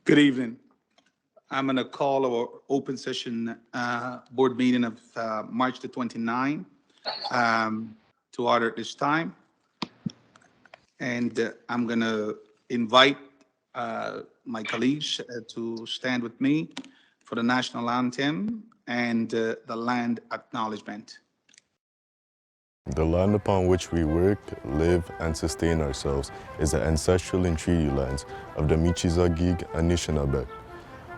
Good evening. I'm going to call our open session board meeting of March the 29th to order at this time. And I'm going to invite my colleagues to stand with me for the national anthem and the land acknowledgement. The land upon which we work, live, and sustain ourselves is the ancestral and treaty lands of the Michizagig Anishinaabe,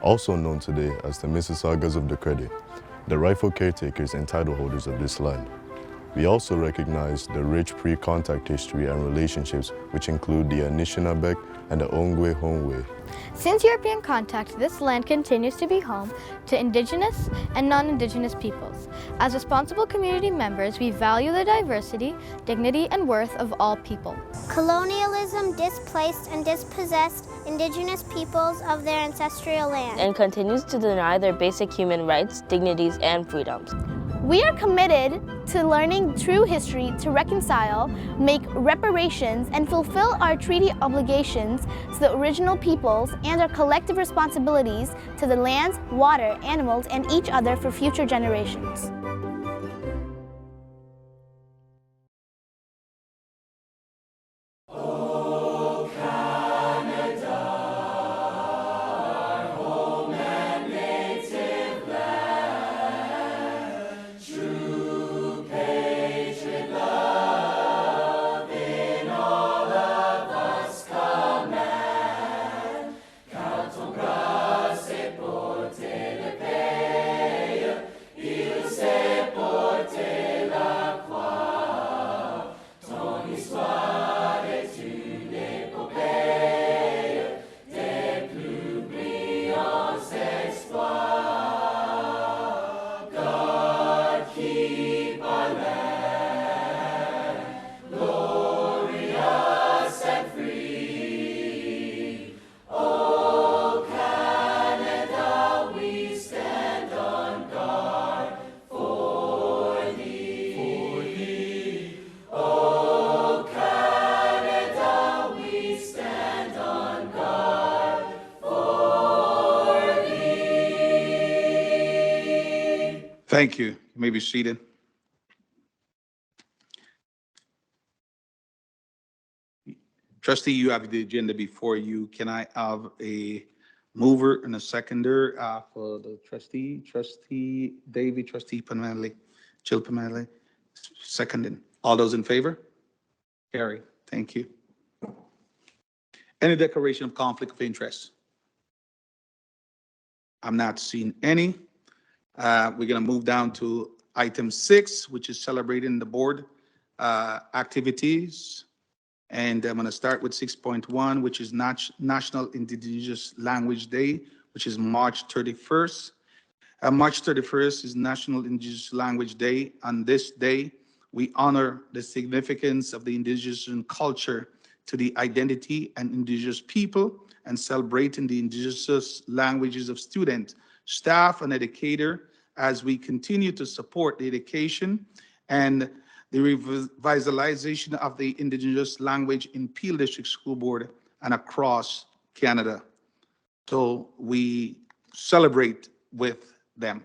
also known today as the Mississaugas of the Credit, the rightful caretakers and title holders of this land. We also recognize the rich pre-contact history and relationships which include the Anishinaabe and the Ongwe Hongwe. Since European contact, this land continues to be home to Indigenous and non-Indigenous peoples. As responsible community members, we value the diversity, dignity, and worth of all people. Colonialism displaced and dispossessed Indigenous peoples of their ancestral land and continues to deny their basic human rights, dignities, and freedoms. We are committed to learning true history to reconcile, make reparations, and fulfill our treaty obligations to the original peoples and our collective responsibilities to the lands, water, animals, and each other for future generations. Thank you. You may be seated. Trustee, you have the agenda before you. Can I have a mover and a seconder for the trustee? Trustee Davy, Trustee Panelli, Jill Panelli, seconding. All those in favor? Carry. Thank you. Any declaration of conflict of interest? I'm not seeing any. We're going to move down to item 6, which is celebrating the board activities. And I'm going to start with 6.1, which is National Indigenous Language Day, which is March 31st. March 31st is National Indigenous Language Day. On this day, we honor the significance of the indigenous culture to the identity and indigenous people and celebrating the indigenous languages of students, staff, and educator as we continue to support the education and the revitalization of the indigenous language in Peel District School Board and across Canada. So we celebrate with them.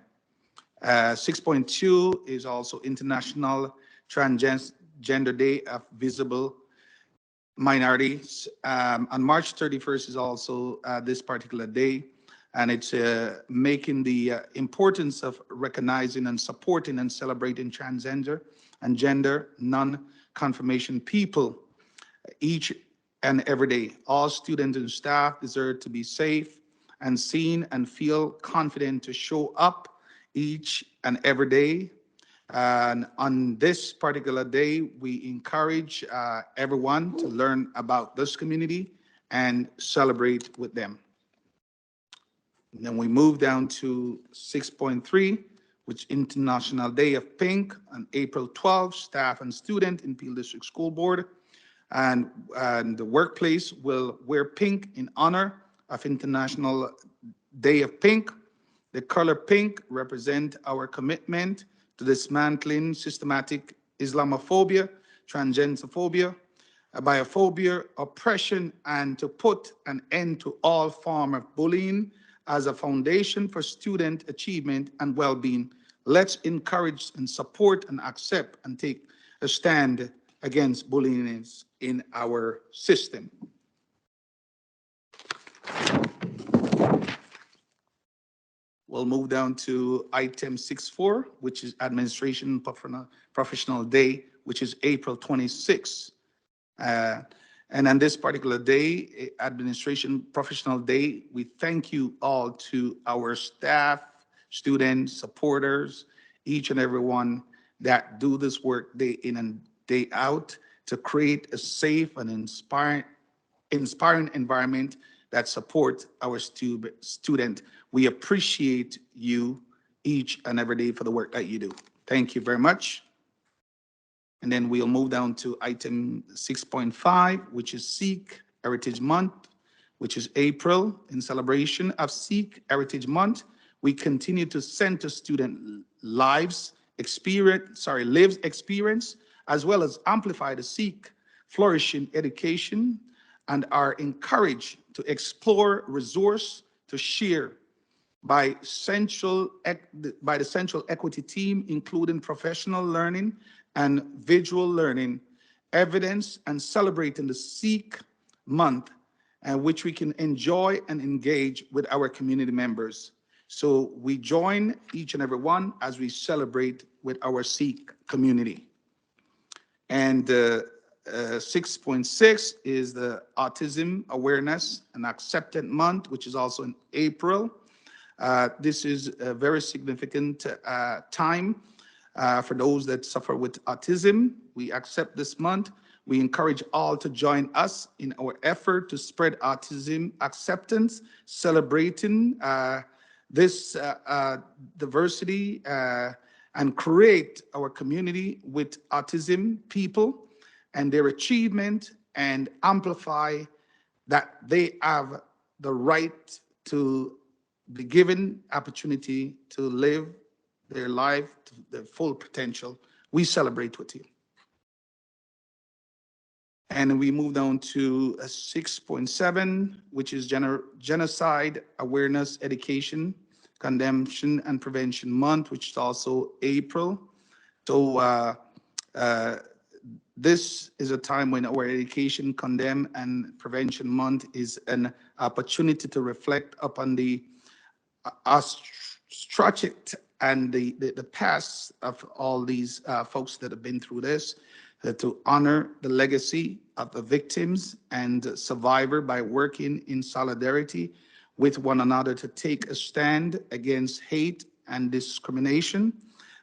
6.2 is also International Transgender Day of Visible Minorities. On March 31st is also this particular day, and it's making the importance of recognizing and supporting and celebrating transgender and gender non-confirmation people each and every day. All students and staff deserve to be safe and seen and feel confident to show up each and every day. And on this particular day, we encourage everyone to learn about this community and celebrate with them. And then we move down to 6.3, which International Day of Pink on April 12th, staff and student in Peel District School Board. And the workplace will wear pink in honor of International Day of Pink. The color pink represents our commitment to dismantling systematic Islamophobia, transgenderphobia, biophobia, oppression, and to put an end to all form of bullying as a foundation for student achievement and well-being. Let's encourage and support and accept and take a stand against bullying in our system. We'll move down to item 6.4, which is Administration Professional Day, which is April 26th. And on this particular day, Administration Professional Day, we thank you all to our staff, students, supporters, each and every one that do this work day in and day out to create a safe and inspiring environment that supports our student. We appreciate you each and every day for the work that you do. Thank you very much. And then we'll move down to item 6.5, which is Sikh Heritage Month, which is April. In celebration of Sikh Heritage Month, we continue to center student lives experience, as well as amplify the Sikh flourishing education, and are encouraged to explore resource to share by the Central Equity Team, including professional learning and visual learning, evidence, and celebrating the Sikh month, which we can enjoy and engage with our community members. So we join each and every one as we celebrate with our Sikh community. And 6.6 is the Autism Awareness and Acceptance Month, which is also in April. This is a very significant time for those that suffer with autism. We accept this month. We encourage all to join us in our effort to spread autism acceptance, celebrating this diversity and create our community with autism people and their achievement, and amplify that they have the right to be given opportunity to live their life to their full potential. We celebrate with you. And we move down to 6.7, which is Genocide Awareness Education, Condemnation and Prevention Month, which is also April. So this is a time when our Education, Condemn and Prevention Month is an opportunity to reflect upon the tragic and the past of all these folks that have been through this, to honor the legacy of the victims and survivor by working in solidarity with one another to take a stand against hate and discrimination,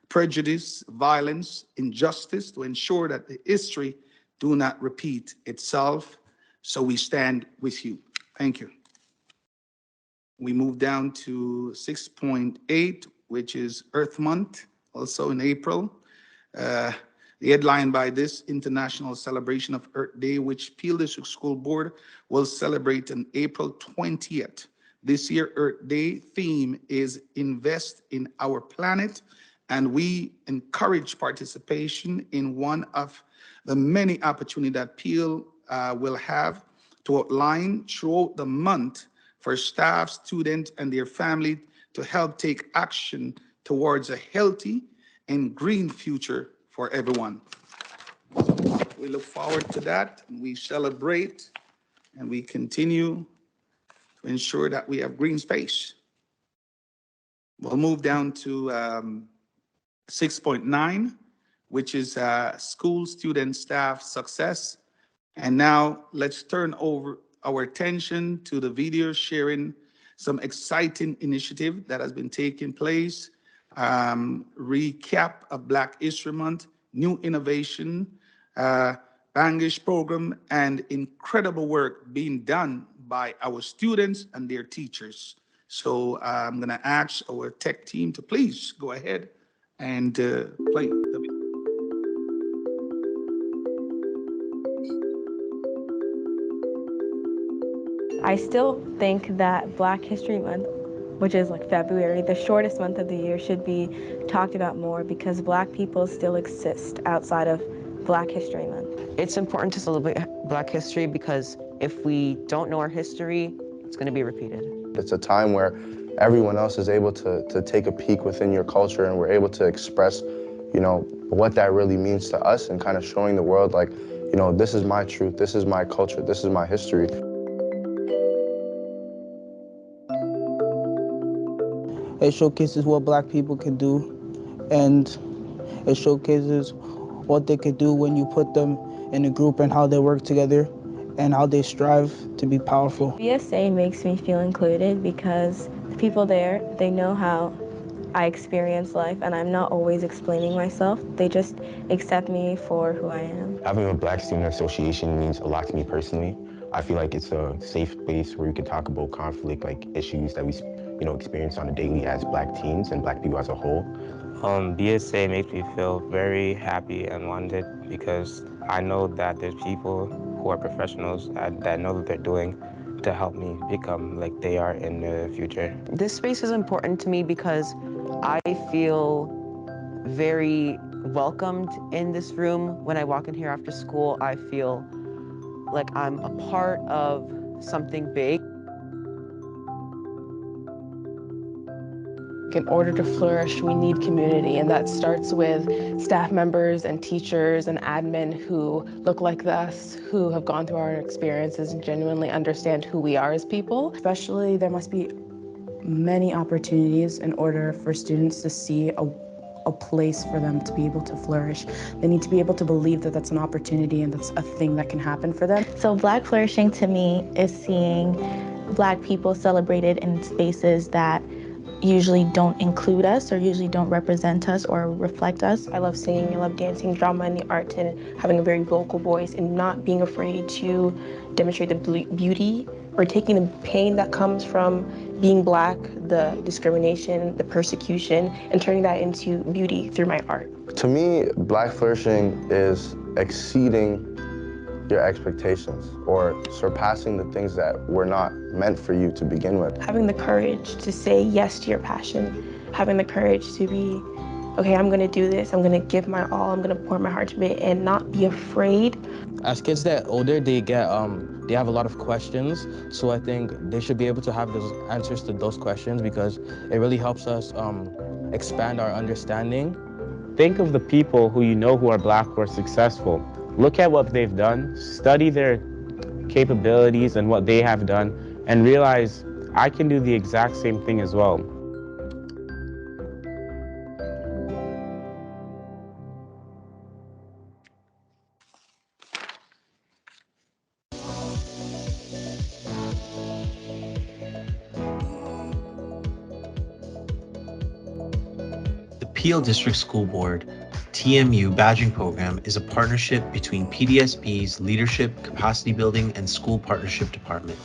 prejudice, violence, injustice, to ensure that the history do not repeat itself. So we stand with you. Thank you. We move down to 6.8, which is Earth Month, also in April. The headline by this international celebration of Earth Day, which Peel District School Board will celebrate on April 20th. This year, Earth Day theme is Invest in Our Planet, and we encourage participation in one of the many opportunities that Peel will have to outline throughout the month for staff, students, and their family to help take action towards a healthy and green future for everyone. So we look forward to that, and we celebrate, and we continue to ensure that we have green space. We'll move down to 6.9, which is school, student, staff success. And now let's turn over our attention to the video sharing some exciting initiative that has been taking place, recap of Black History Month, new innovation, Bangish program, and incredible work being done by our students and their teachers. So I'm gonna ask our tech team to please go ahead and play the video. I still think that Black History Month, which is like February, the shortest month of the year, should be talked about more because Black people still exist outside of Black History Month. It's important to celebrate Black history, because if we don't know our history, it's going to be repeated. It's a time where everyone else is able to take a peek within your culture, and we're able to express, you know, what that really means to us, and kind of showing the world, like, you know, this is my truth, this is my culture, this is my history. It showcases what Black people can do, and it showcases what they could do when you put them in a group and how they work together and how they strive to be powerful. BSA makes me feel included because the people there, they know how I experience life, and I'm not always explaining myself. They just accept me for who I am. Having a Black Student Association means a lot to me personally. I feel like it's a safe place where we can talk about conflict, like issues that we, you know, experience on a daily as Black teens and Black people as a whole. BSA makes me feel very happy and wanted because I know that there's people who are professionals that know what they're doing to help me become like they are in the future. This space is important to me because I feel very welcomed in this room. When I walk in here after school, I feel like I'm a part of something big. In order to flourish, we need community, and that starts with staff members and teachers and admin who look like us, who have gone through our experiences and genuinely understand who we are as people. Especially, there must be many opportunities in order for students to see a place for them to be able to flourish. They need to be able to believe that that's an opportunity and that's a thing that can happen for them. So Black flourishing to me is seeing Black people celebrated in spaces that usually don't include us or usually don't represent us or reflect us. I love singing, I love dancing, drama, and the arts, and having a very vocal voice and not being afraid to demonstrate the beauty or taking the pain that comes from being Black, the discrimination, the persecution, and turning that into beauty through my art. To me, Black flourishing is exceeding your expectations or surpassing the things that were not meant for you to begin with. Having the courage to say yes to your passion, having the courage to be, okay, I'm gonna do this, I'm gonna give my all, I'm gonna pour my heart to it, and not be afraid. As kids get older, they have a lot of questions, so I think they should be able to have those answers to those questions because it really helps us expand our understanding. Think of the people who you know who are Black who are successful. Look at what they've done, study their capabilities and what they have done, and realize I can do the exact same thing as well. The Peel District School Board TMU Badging Program is a partnership between PDSB's Leadership, Capacity Building, and School Partnership Department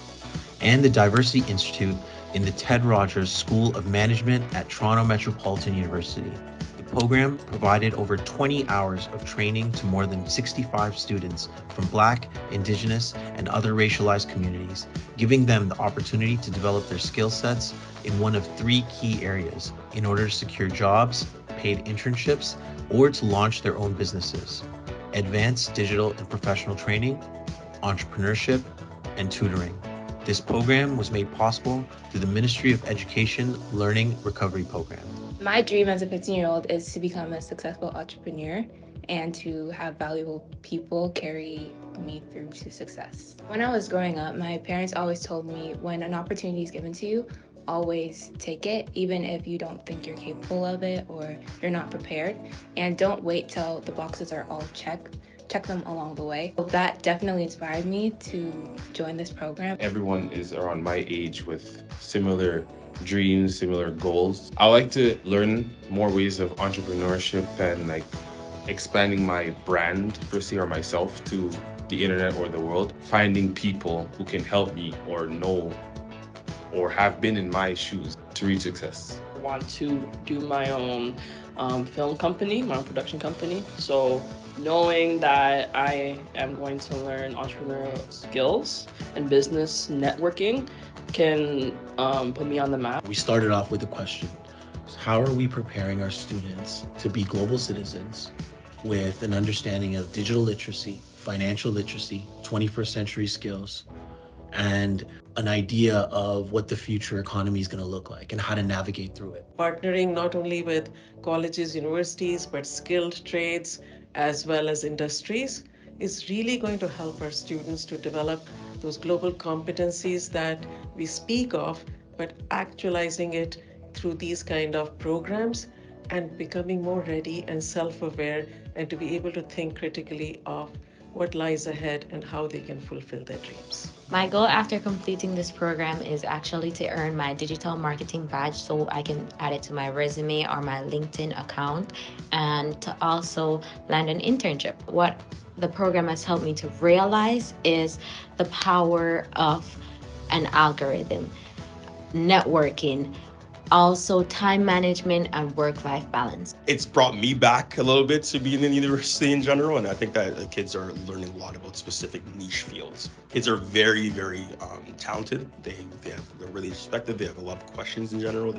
and the Diversity Institute in the Ted Rogers School of Management at Toronto Metropolitan University. The program provided over 20 hours of training to more than 65 students from Black, Indigenous, and other racialized communities, giving them the opportunity to develop their skill sets in one of 3 key areas in order to secure jobs, paid internships, or to launch their own businesses: advanced digital and professional training, entrepreneurship, and tutoring. This program was made possible through the Ministry of Education Learning Recovery Program. My dream as a 15-year-old is to become a successful entrepreneur and to have valuable people carry me through to success. When I was growing up, my parents always told me when an opportunity is given to you, always take it, even if you don't think you're capable of it or you're not prepared. And don't wait till the boxes are all checked. Check them along the way. That definitely inspired me to join this program. Everyone is around my age with similar dreams, similar goals. I like to learn more ways of entrepreneurship and like expanding my brand per se or myself to the internet or the world. Finding people who can help me or know or have been in my shoes to reach success. I want to do my own film company, my own production company. So knowing that I am going to learn entrepreneurial skills and business networking can put me on the map. We started off with a question: how are we preparing our students to be global citizens with an understanding of digital literacy, financial literacy, 21st century skills, and an idea of what the future economy is going to look like and how to navigate through it. Partnering not only with colleges, universities, but skilled trades as well as industries is really going to help our students to develop those global competencies that we speak of, but actualizing it through these kind of programs and becoming more ready and self-aware and to be able to think critically of what lies ahead and how they can fulfill their dreams. My goal after completing this program is actually to earn my digital marketing badge so I can add it to my resume or my LinkedIn account, and to also land an internship. What the program has helped me to realize is the power of an algorithm, networking, also time management and work-life balance. It's brought me back a little bit to being in university in general, and I think that the kids are learning a lot about specific niche fields. Kids are very, very talented. They're really respected. They have a lot of questions in general.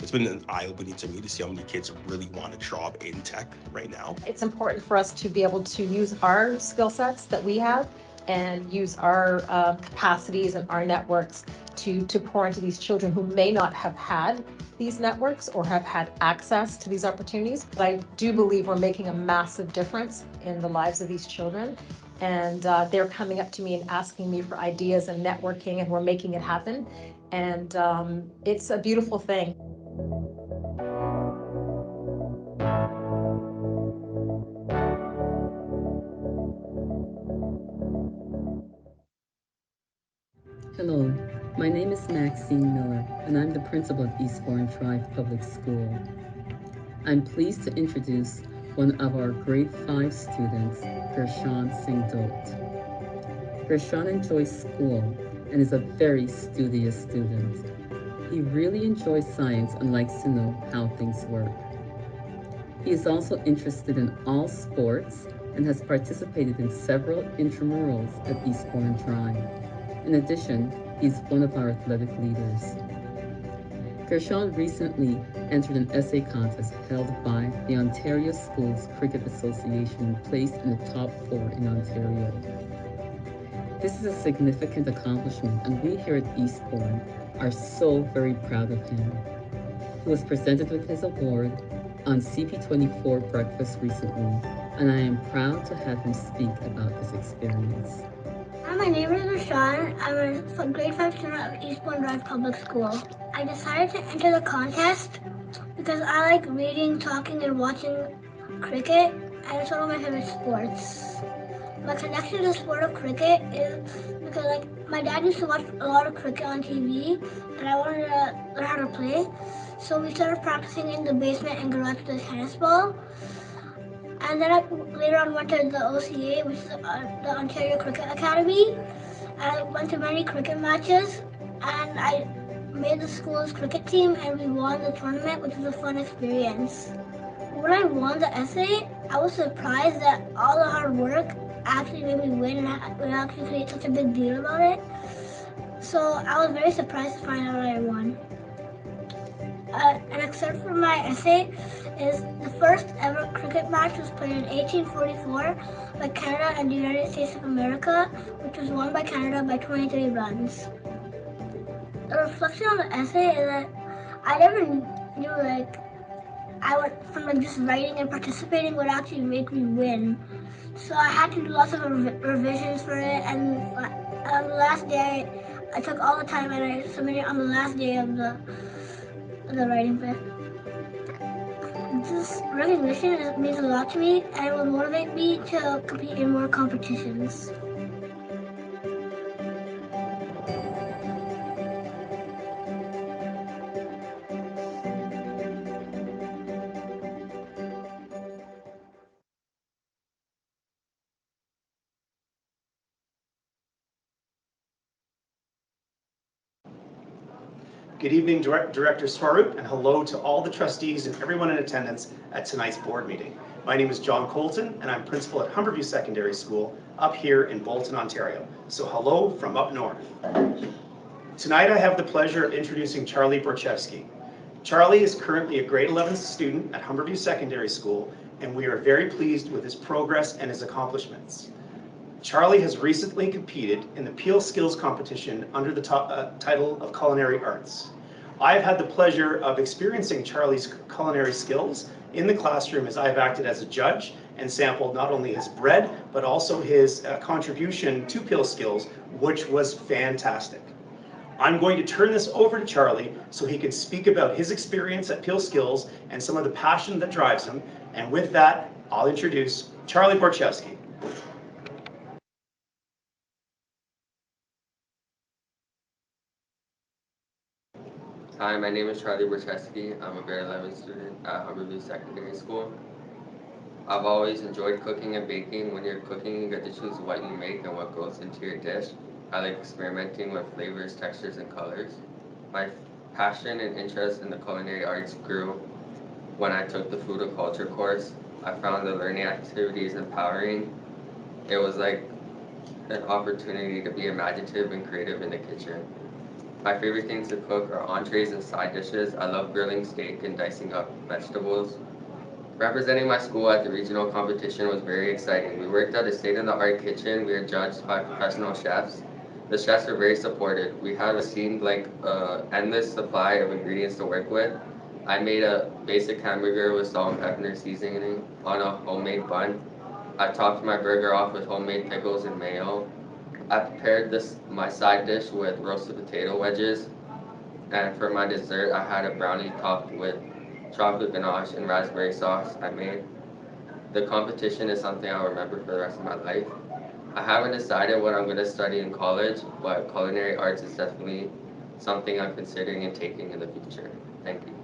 It's been an eye-opening to me to see how many kids really want a job in tech right now. It's important for us to be able to use our skill sets that we have and use our capacities and our networks to pour into these children who may not have had these networks or have had access to these opportunities. But I do believe we're making a massive difference in the lives of these children. And they're coming up to me and asking me for ideas and networking, and we're making it happen. And it's a beautiful thing. Hello, my name is Maxine Miller, and I'm the principal of Eastbourne Drive Public School. I'm pleased to introduce one of our grade 5 students, Gershon Singh-Dote. Gershon enjoys school and is a very studious student. He really enjoys science and likes to know how things work. He is also interested in all sports and has participated in several intramurals at Eastbourne Drive. In addition, he's one of our athletic leaders. Gershon recently entered an essay contest held by the Ontario Schools Cricket Association and placed in the top 4 in Ontario. This is a significant accomplishment, and we here at Eastbourne are so very proud of him. He was presented with his award on CP24 breakfast recently, and I am proud to have him speak about this experience. Hi, my name is Rashawn. I'm a grade 5 student of Eastbourne Drive Public School. I decided to enter the contest because I like reading, talking, and watching cricket, and it's one of my favorite sports. My connection to the sport of cricket is because my dad used to watch a lot of cricket on TV, and I wanted to learn how to play. So we started practicing in the basement and garage with a tennis ball. And then I later on went to the OCA, which is the Ontario Cricket Academy. And I went to many cricket matches, and I made the school's cricket team, and we won the tournament, which was a fun experience. When I won the essay, I was surprised that all the hard work actually made me win, and we actually create such a big deal about it. So I was very surprised to find out that I won. An excerpt from my essay is the first ever cricket match was played in 1844 by Canada and the United States of America, which was won by Canada by 23 runs. The reflection on the essay is that I never knew I went from just writing and participating would actually make me win. So I had to do lots of revisions for it, and on the last day I took all the time and I submitted on the last day of the writing bit. This recognition means a lot to me, and it will motivate me to compete in more competitions. Good evening, Director Swaroop, and hello to all the trustees and everyone in attendance at tonight's board meeting. My name is John Colton, and I'm principal at Humberview Secondary School up here in Bolton, Ontario. So hello from up north. Tonight I have the pleasure of introducing Charlie Borchevsky. Charlie is currently a grade 11 student at Humberview Secondary School, and we are very pleased with his progress and his accomplishments. Charlie has recently competed in the Peelschools competition under the title of Culinary Arts. I have had the pleasure of experiencing Charlie's culinary skills in the classroom as I have acted as a judge and sampled not only his bread, but also his contribution to Peelschools, which was fantastic. I'm going to turn this over to Charlie so he can speak about his experience at Peelschools and some of the passion that drives him. And with that, I'll introduce Charlie Borchowski. Hi, my name is Charlie Borchowski. I'm a grade 11 student at Humberview Secondary School. I've always enjoyed cooking and baking. When you're cooking, you get to choose what you make and what goes into your dish. I like experimenting with flavors, textures, and colors. My passion and interest in the culinary arts grew when I took the food and culture course. I found the learning activities empowering. It was like an opportunity to be imaginative and creative in the kitchen. My favorite things to cook are entrees and side dishes. I love grilling steak and dicing up vegetables. Representing my school at the regional competition was very exciting. We worked at a state-of-the-art kitchen. We were judged by professional chefs. The chefs were very supportive. We had what seemed like an endless supply of ingredients to work with. I made a basic hamburger with salt and pepper seasoning on a homemade bun. I topped my burger off with homemade pickles and mayo. I prepared my side dish with roasted potato wedges, and for my dessert, I had a brownie topped with chocolate ganache and raspberry sauce I made. The competition is something I'll remember for the rest of my life. I haven't decided what I'm going to study in college, but culinary arts is definitely something I'm considering and taking in the future. Thank you.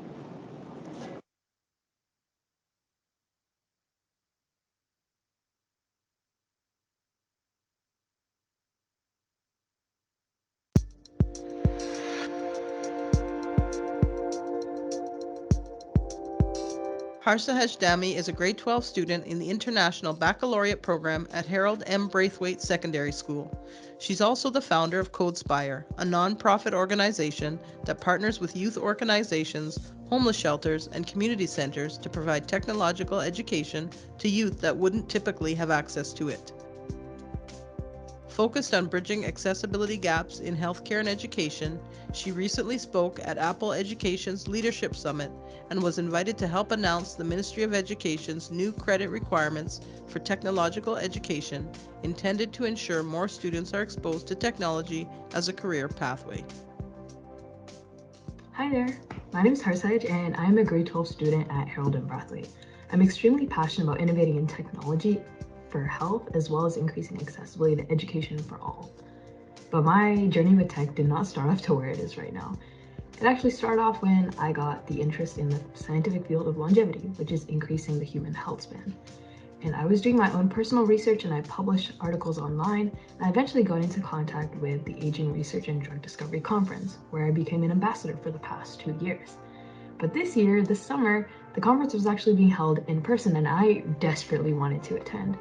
Harsha Hashdami is a grade 12 student in the International Baccalaureate program at Harold M. Braithwaite Secondary School. She's also the founder of CodeSpire, a nonprofit organization that partners with youth organizations, homeless shelters, and community centers to provide technological education to youth that wouldn't typically have access to it. Focused on bridging accessibility gaps in healthcare and education, she recently spoke at Apple Education's Leadership Summit and was invited to help announce the Ministry of Education's new credit requirements for technological education intended to ensure more students are exposed to technology as a career pathway. Hi there, my name is Harsaj and I'm a grade 12 student at Harold M. Braithwaite. I'm extremely passionate about innovating in technology for health as well as increasing accessibility to education for all. But my journey with tech did not start off to where it is right now. It actually started off when I got the interest in the scientific field of longevity, which is increasing the human health span. And I was doing my own personal research and I published articles online, and I eventually got into contact with the Aging Research and Drug Discovery Conference, where I became an ambassador for the past 2 years. But this year, this summer, the conference was actually being held in person and I desperately wanted to attend.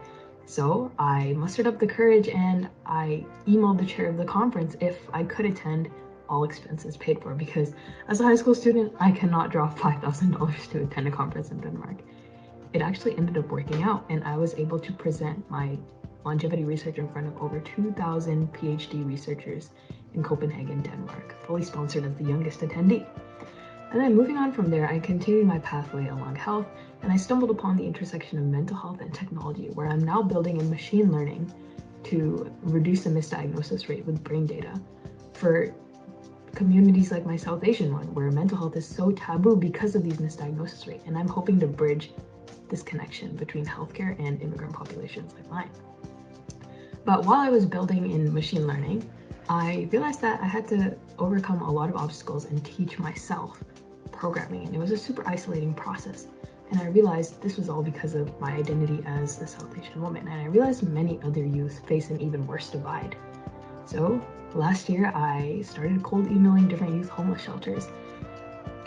So I mustered up the courage and I emailed the chair of the conference if I could attend, all expenses paid for, because as a high school student, I cannot drop $5,000 to attend a conference in Denmark. It actually ended up working out and I was able to present my longevity research in front of over 2,000 PhD researchers in Copenhagen, Denmark, fully sponsored as the youngest attendee. And then moving on from there, I continued my pathway along health, and I stumbled upon the intersection of mental health and technology, where I'm now building in machine learning to reduce the misdiagnosis rate with brain data for communities like my South Asian one, where mental health is so taboo because of these misdiagnosis rate. And I'm hoping to bridge this connection between healthcare and immigrant populations like mine. But while I was building in machine learning, I realized that I had to overcome a lot of obstacles and teach myself programming, and it was a super isolating process. And I realized this was all because of my identity as a South Asian woman, and I realized many other youth face an even worse divide. So last year I started cold emailing different youth homeless shelters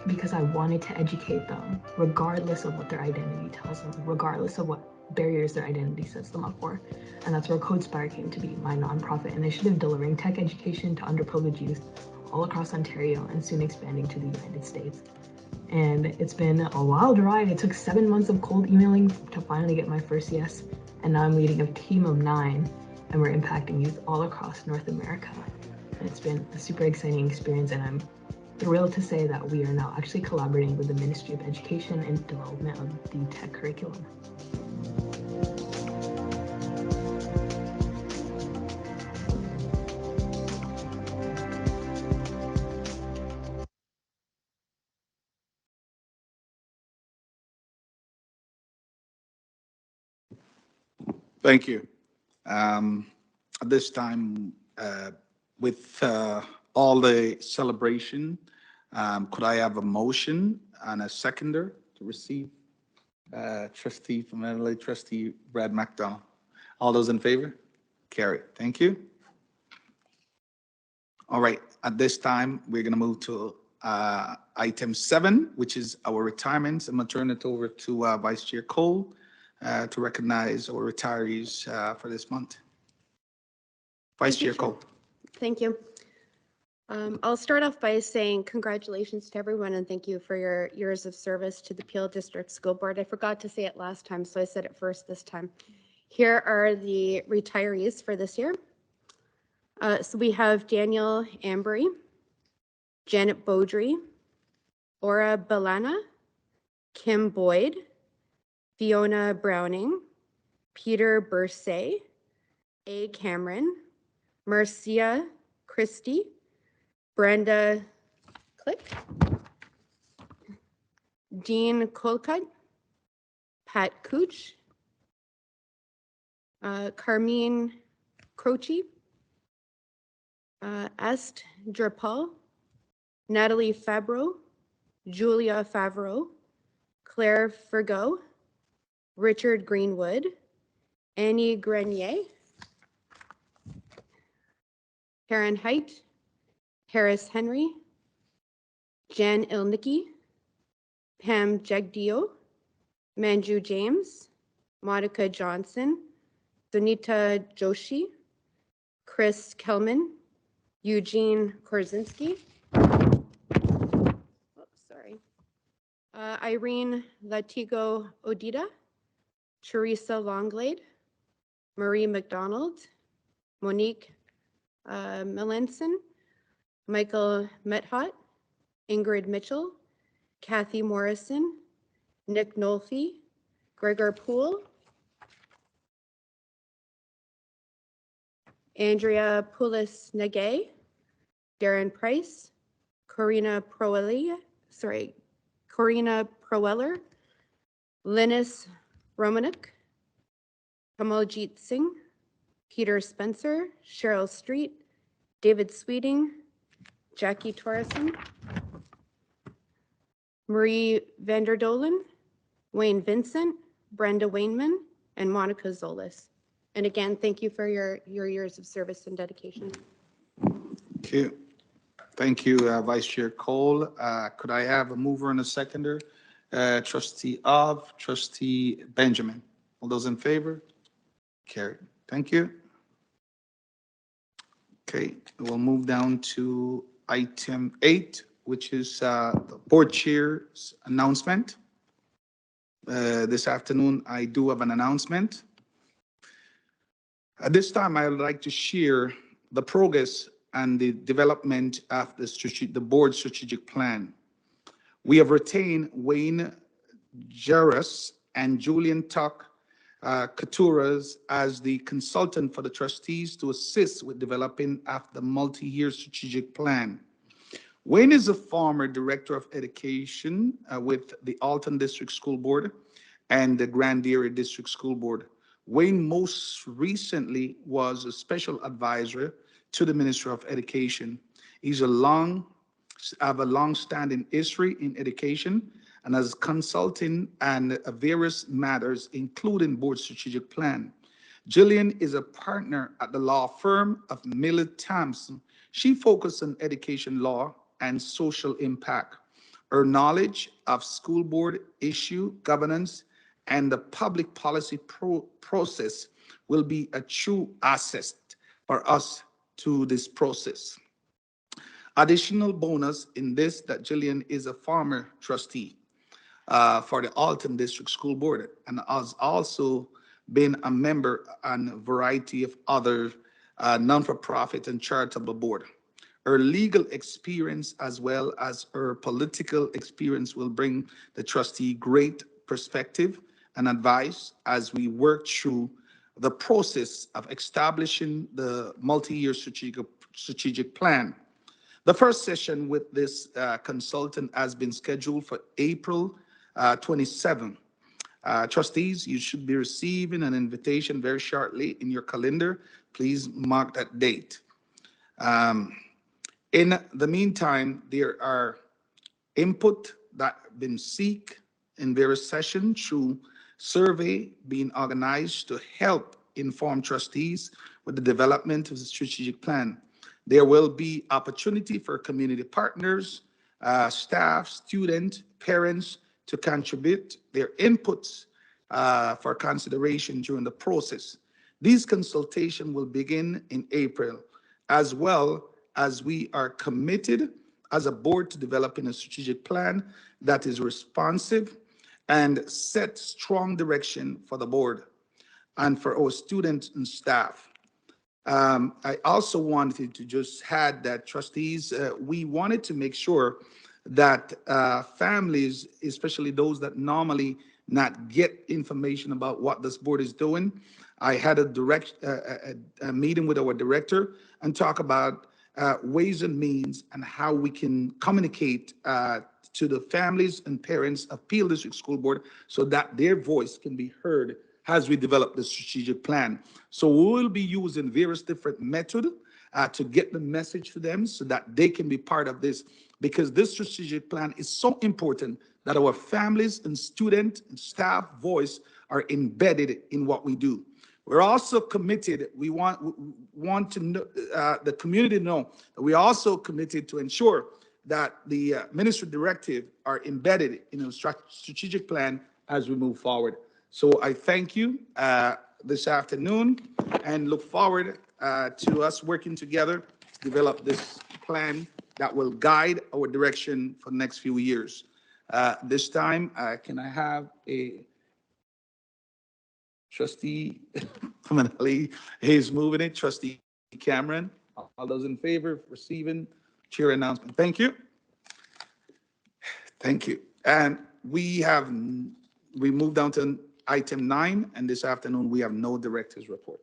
because I wanted to educate them regardless of what their identity tells them, regardless of what barriers their identity sets them up for. And that's where CodeSpire came to be, my nonprofit initiative delivering tech education to underprivileged youth all across Ontario and soon expanding to the United States. And it's been a wild ride. It took 7 months of cold emailing to finally get my first yes. And now I'm leading a team of 9 and we're impacting youth all across North America. And it's been a super exciting experience, and I'm thrilled to say that we are now actually collaborating with the Ministry of Education and development of the tech curriculum. Thank you. At this time, with all the celebration, could I have a motion and a seconder to receive trustee from Adelaide, trustee Brad McDonald? All those in favor? Carry. Thank you. All right, at this time, we're going to move to item 7, which is our retirements. I'm going to turn it over to Vice Chair Cole to recognize our retirees for this month. Vice Chair Cole. Thank you. I'll start off by saying congratulations to everyone and thank you for your years of service to the Peel District School Board. I forgot to say it last time, so I said it first this time. Here are the retirees for this year. So we have Daniel Ambry, Janet Beaudry, Aura Balana, Kim Boyd, Fiona Browning, Peter Bursay, A. Cameron, Marcia Christie, Brenda Click, Dean Colcutt, Pat Cooch, Carmine Croce, Est Drapal, Natalie Fabreau, Julia Favreau, Claire Fergot, Richard Greenwood, Annie Grenier, Karen Height, Harris Henry, Jan Ilnicki, Pam Jagdeo, Manju James, Monica Johnson, Sunita Joshi, Chris Kelman, Eugene Korzinski, Irene Latigo Odita, Teresa Longlade, Marie McDonald, Monique Melanson, Michael Methot, Ingrid Mitchell, Kathy Morrison, Nick Nolfi, Gregor Poole, Andrea Poulis Nagay, Darren Price, Corina Proweller, Linus Romanek, Kamaljit Singh, Peter Spencer, Cheryl Street, David Sweeting, Jackie Torreson, Marie Vanderdolen, Wayne Vincent, Brenda Wainman, and Monica Zolis. And again, thank you for your years of service and dedication. Thank you. Thank you, Vice Chair Cole. Could I have a mover and a seconder? Trustee Benjamin. All those in favor? Carried. Thank you. Okay, we'll move down to item 8, which is the board chair's announcement. This afternoon, I do have an announcement. At this time, I would like to share the progress and the development of the board strategic plan. We have retained Wayne Jarrus and Julian Tuck Katuras as the consultant for the trustees to assist with developing of the multi-year strategic plan. Wayne is a former director of education with the Alton District School Board and the Grand Area District School Board. Wayne most recently was a special advisor to the Minister of Education. He's have a long-standing history in education and as consulting and various matters, including board strategic plan. Jillian is a partner at the law firm of Miller Thompson. She focused on education law and social impact. Her knowledge of school board issue, governance, and the public policy process will be a true asset for us to this process. Additional bonus in this that Jillian is a former trustee for the Alton District School Board and has also been a member on a variety of other non-for-profit and charitable board. Her legal experience as well as her political experience will bring the trustee great perspective and advice as we work through the process of establishing the multi-year strategic plan. The first session with this consultant has been scheduled for April 27th. Trustees, you should be receiving an invitation very shortly in your calendar. Please mark that date. In the meantime, there are input that have been seek in various sessions through survey being organized to help inform trustees with the development of the strategic plan. There will be opportunity for community partners, staff, students, parents to contribute their inputs for consideration during the process. These consultations will begin in April, as well as we are committed as a board to developing a strategic plan that is responsive and set strong direction for the board and for our students and staff. I also wanted to just add that trustees, we wanted to make sure that families, especially those that normally not get information about what this board is doing, I had a meeting with our director and talk about ways and means and how we can communicate to the families and parents of Peel District School Board so that their voice can be heard as we develop the strategic plan. So we will be using various different methods to get the message to them so that they can be part of this, because this strategic plan is so important that our families and student and staff voice are embedded in what we do. We're also committed, we want to know, the community to know that we're also committed to ensure that the ministry directive are embedded in a strategic plan as we move forward. So I thank you this afternoon and look forward to us working together to develop this plan that will guide our direction for the next few years. This time, can I have a trustee Manali is moving it, trustee Cameron, all those in favor of receiving chair announcement? Thank you. Thank you. And we moved down to item 9, and this afternoon we have no director's report.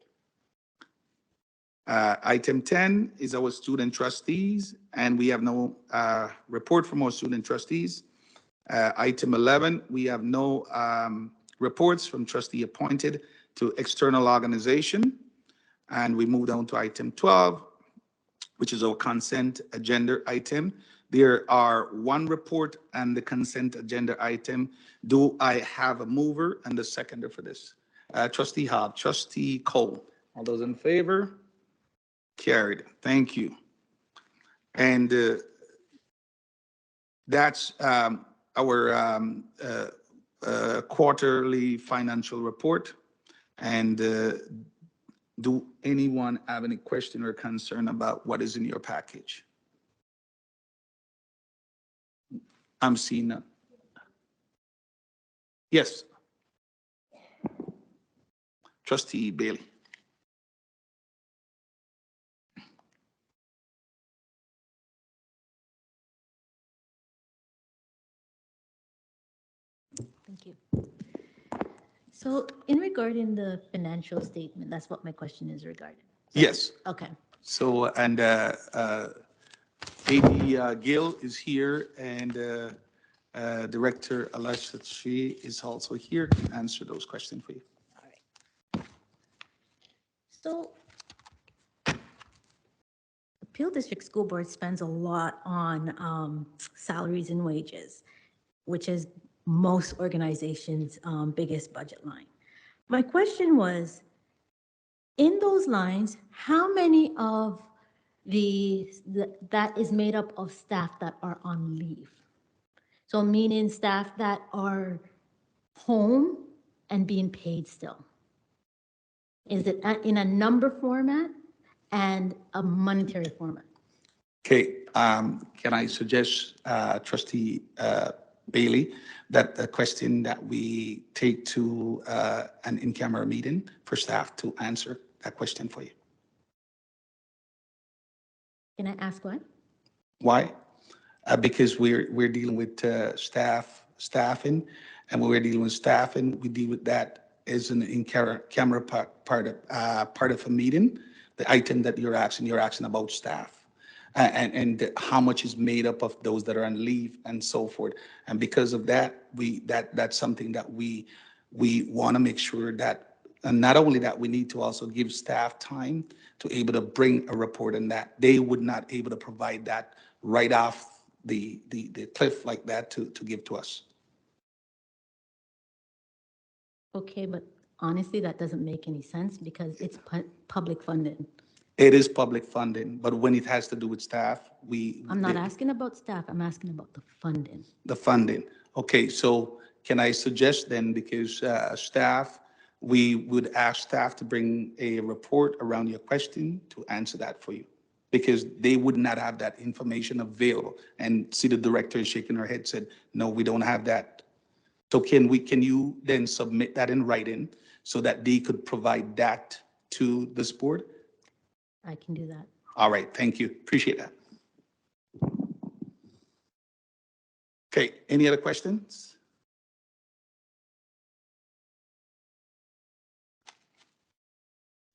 Item 10 is our student trustees, and we have no report from our student trustees. Item 11, we have no reports from trustee appointed to external organization. And we move down to item 12, which is our consent agenda item. There are one report and the consent agenda item. Do I have a mover and a seconder for this? Trustee Hobb, trustee Cole, all those in favor? Carried, thank you. And that's our quarterly financial report. And do anyone have any question or concern about what is in your package? I'm seeing none. Yes. Trustee Bailey. Thank you. So in regarding the financial statement, that's what my question is regarding. So, yes. Okay. So, and AD Gill is here, and Director Elisha Shi is also here to answer those questions for you. All right. So the Peel District School Board spends a lot on salaries and wages, which is most organizations' biggest budget line. My question was, in those lines, how many of that is made up of staff that are on leave? So meaning staff that are home and being paid still. Is it in a number format and a monetary format? Okay, can I suggest Trustee Bailey, that the question that we take to an in-camera meeting for staff to answer that question for you. Can I ask why? Why? Because we're dealing with staffing, and when we're dealing with staffing, we deal with that as an in-camera part of a meeting. The item that you're asking about staff, and how much is made up of those that are on leave and so forth. And because of that, that's something that we want to make sure that, and not only that, we need to also give staff time to able to bring a report, and that they would not able to provide that right off the cliff like that to give to us. Okay, but honestly, that doesn't make any sense because it's public funded. It is public funding, but when it has to do with staff, I'm not asking about staff, I'm asking about the funding. the funding. Okay, so can I suggest then, because staff, we would ask staff to bring a report around your question to answer that for you, because they would not have that information available. And see, the director is shaking her head, said, no, we don't have that. So can you then submit that in writing so that they could provide that to this board? I can do that. All right, thank you, appreciate that. Okay, any other questions?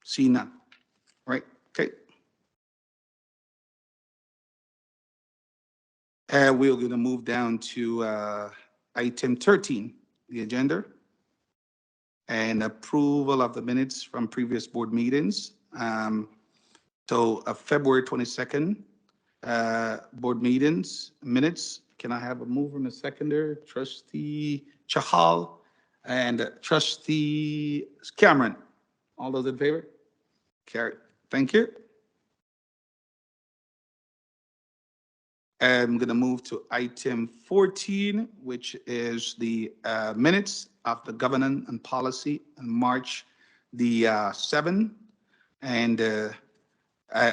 See none, right, okay. We're gonna move down to item 13, the agenda, and approval of the minutes from previous board meetings. So February 22nd, board meetings, minutes. Can I have a mover and a seconder? Trustee Chahal and Trustee Cameron. All those in favor? Carried. Thank you. I'm going to move to item 14, which is the minutes of the governance and policy on March the 7th. And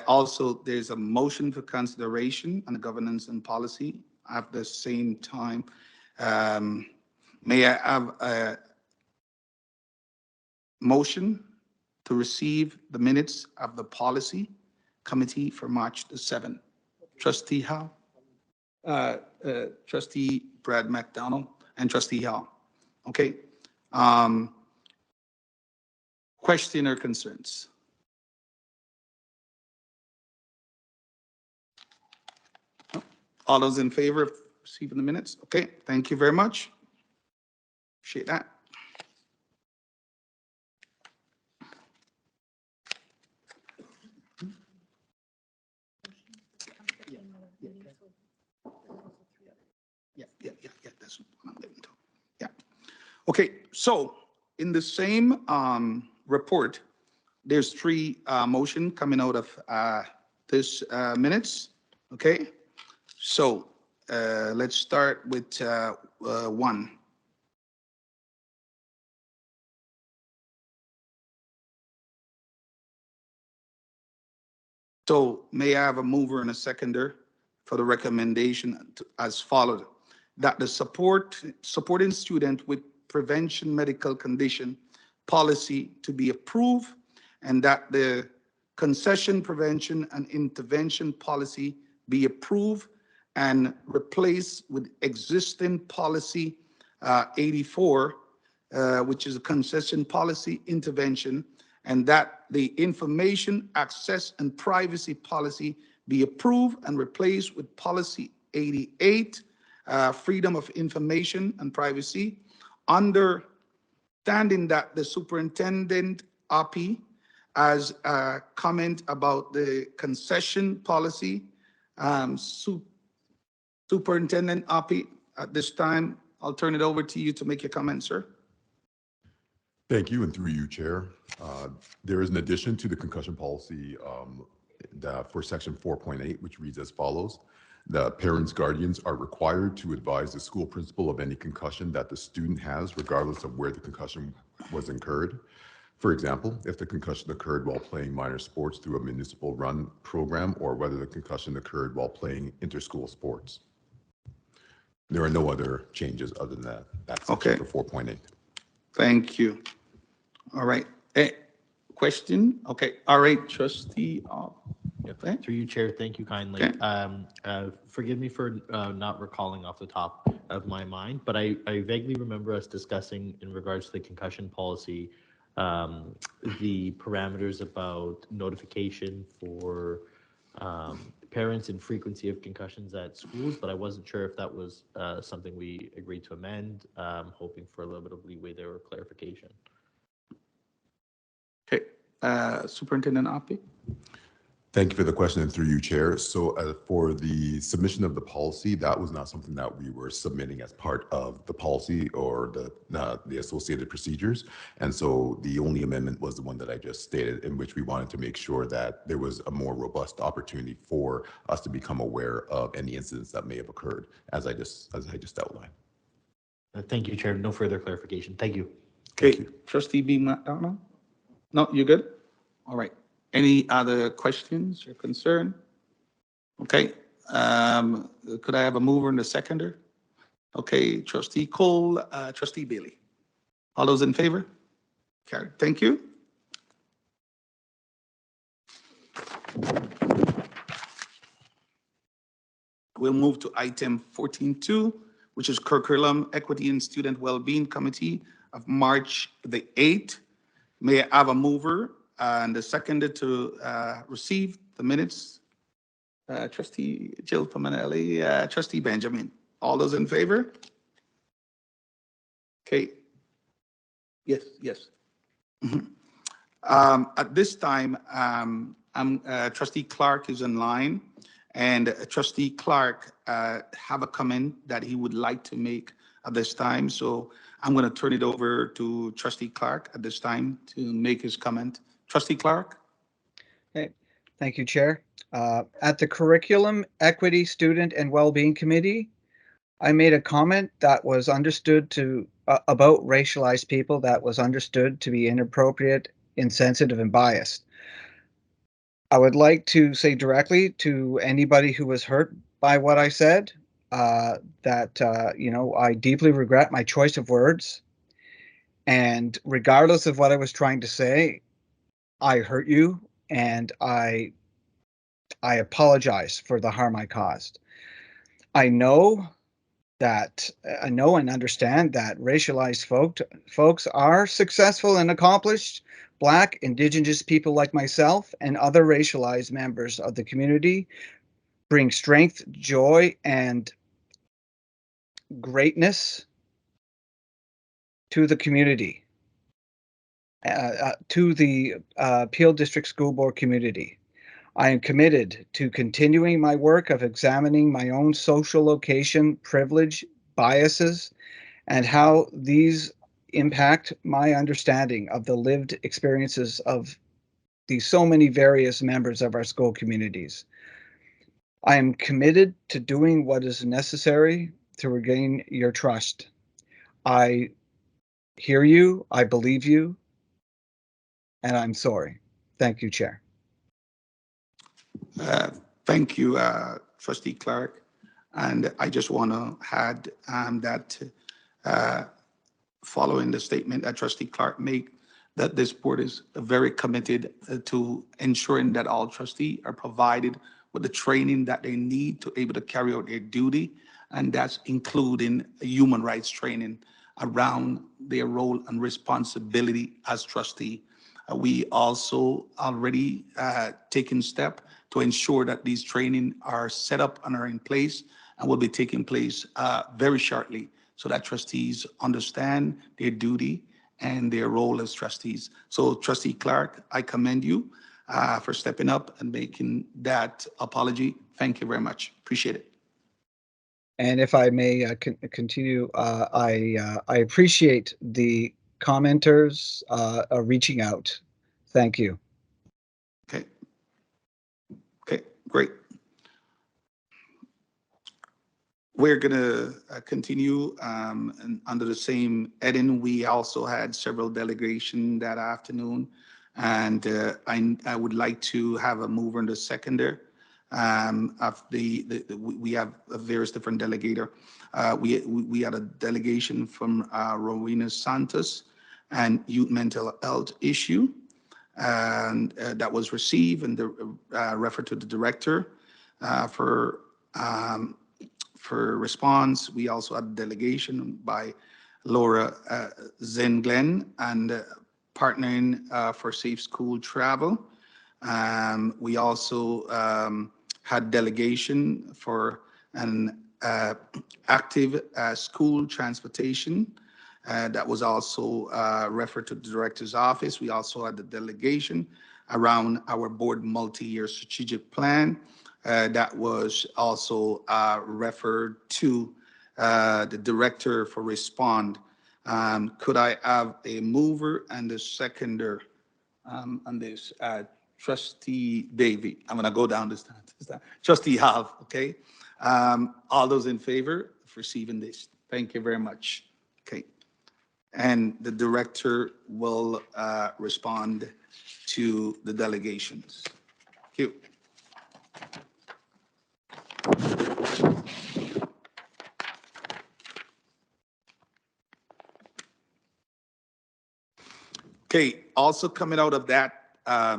also, there's a motion for consideration on the governance and policy at the same time. May I have a motion to receive the minutes of the policy committee for March the 7th? Trustee Howe? Trustee Brad McDonald and Trustee Howe. Okay. Question or concerns? All those in favor of receiving the minutes? Okay, thank you very much. Appreciate that. Yeah, that's what I'm getting to. Yeah. Okay, so in the same report, there's three motion coming out of this minutes. Okay, so let's start with one. So may I have a mover and a seconder for the recommendation as followed: that the supporting student with prevention medical condition policy to be approved, and that the concession prevention and intervention policy be approved and replaced with existing policy 84, which is a concession policy intervention, and that the information access and privacy policy be approved and replaced with policy 88, freedom of information and privacy, understanding that the superintendent RP as a comment about the concession policy. Superintendent RP, at this time, I'll turn it over to you to make your comment, sir. Thank you, and through you, Chair. There is an addition to the concussion policy for section 4.8, which reads as follows. The parents, guardians are required to advise the school principal of any concussion that the student has, regardless of where the concussion was incurred. For example, if the concussion occurred while playing minor sports through a municipal run program, or whether the concussion occurred while playing inter-school sports. There are no other changes other than that. That's Okay. for 4.8. Thank you. All right. Question? Okay. All right, trustee. Okay. Through you, Chair, thank you kindly. Okay. Forgive me for not recalling off the top of my mind, but I vaguely remember us discussing in regards to the concussion policy, the parameters about notification for parents and frequency of concussions at schools, but I wasn't sure if that was something we agreed to amend, hoping for a little bit of leeway there or clarification. Okay. Superintendent Oppie? Thank you for the question, and through you, Chair. So for the submission of the policy, that was not something that we were submitting as part of the policy or the associated procedures. And so the only amendment was the one that I just stated, in which we wanted to make sure that there was a more robust opportunity for us to become aware of any incidents that may have occurred, as I just outlined. Thank you, Chair. No further clarification. Thank you. Okay. Trustee B. McDonald? No, you good? All right. Any other questions or concern? Okay. Could I have a mover and a seconder? Okay, Trustee Cole, Trustee Bailey. All those in favor? Carried. Thank you. We'll move to item 14.2, which is Curriculum Equity and Student Wellbeing Committee of March the 8th. May I have a mover and a seconder to receive the minutes? Trustee Jill Pominelli, Trustee Benjamin. All those in favor? Okay. Yes, yes. At this time, Trustee Clark is in line, and Trustee Clark have a comment that he would like to make at this time. So I'm going to turn it over to Trustee Clark at this time to make his comment. Trustee Clark? Okay. Thank you, Chair. At the Curriculum Equity, Student, and Wellbeing Committee, I made a comment that was understood to about racialized people that was understood to be inappropriate, insensitive, and biased. I would like to say directly to anybody who was hurt by what I said that I deeply regret my choice of words, and regardless of what I was trying to say, I hurt you, and I apologize for the harm I caused. I know and understand that racialized folks are successful and accomplished. Black, Indigenous people like myself and other racialized members of the community bring strength, joy, and greatness to the community, to the Peel District School Board community. I am committed to continuing my work of examining my own social location, privilege, biases, and how these impact my understanding of the lived experiences of the so many various members of our school communities. I am committed to doing what is necessary to regain your trust. I hear you, I believe you, and I'm sorry. Thank you, Chair. Thank you, Trustee Clark. And I just want to add that following the statement that Trustee Clark made, that this board is very committed to ensuring that all trustees are provided with the training that they need to able to carry out their duty, and that's including human rights training around their role and responsibility as trustee. We also already taken step to ensure that these training are set up and are in place and will be taking place very shortly so that trustees understand their duty and their role as trustees. So Trustee Clark, I commend you for stepping up and making that apology. Thank you very much. Appreciate it. And if I may continue, I appreciate the commenters reaching out. Thank you. Okay. Okay, great. We're going to continue and under the same heading. We also had several delegations that afternoon, and I would like to have a mover and a seconder of we have various different delegator. We had a delegation from Rowena Santos and youth mental health issue, and that was received and referred to the director for response. We also had a delegation by Laura Zenglen and partnering for safe school travel. We also had delegation for an active school transportation. That was also referred to the director's office. We also had the delegation around our board multi-year strategic plan. That was also referred to the director for respond. Could I have a mover and a seconder on this? Trustee Davy. I'm going to go down this time. Trustee Hav, okay? All those in favor of receiving this? Thank you very much. Okay. And the director will respond to the delegations. Thank you. Okay, also coming out of that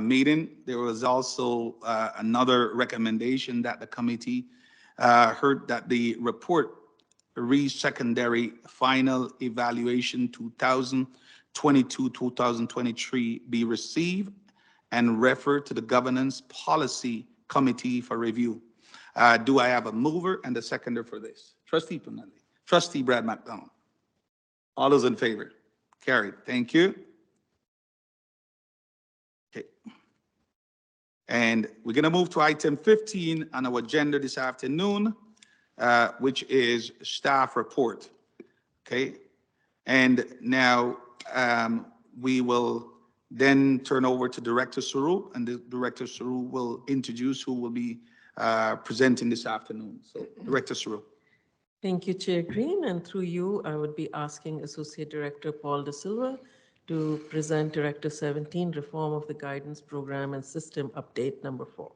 meeting, there was also another recommendation that the committee heard that the report re-secondary final evaluation 2022-2023 be received and referred to the governance policy committee for review. Do I have a mover and a seconder for this? Trustee Pinelli, Trustee Brad McDonald. All those in favor? Carried. Thank you. Okay. And we're going to move to item 15 on our agenda this afternoon, which is staff report. Okay. And now we will then turn over to Director Saru, and the Director Saru will introduce who will be presenting this afternoon. So, Director Saru. Thank you, Chair Green, and through you, I would be asking Associate Director Paul De Silva to present Directive 17, Reform of the Guidance Program and System Update number 4.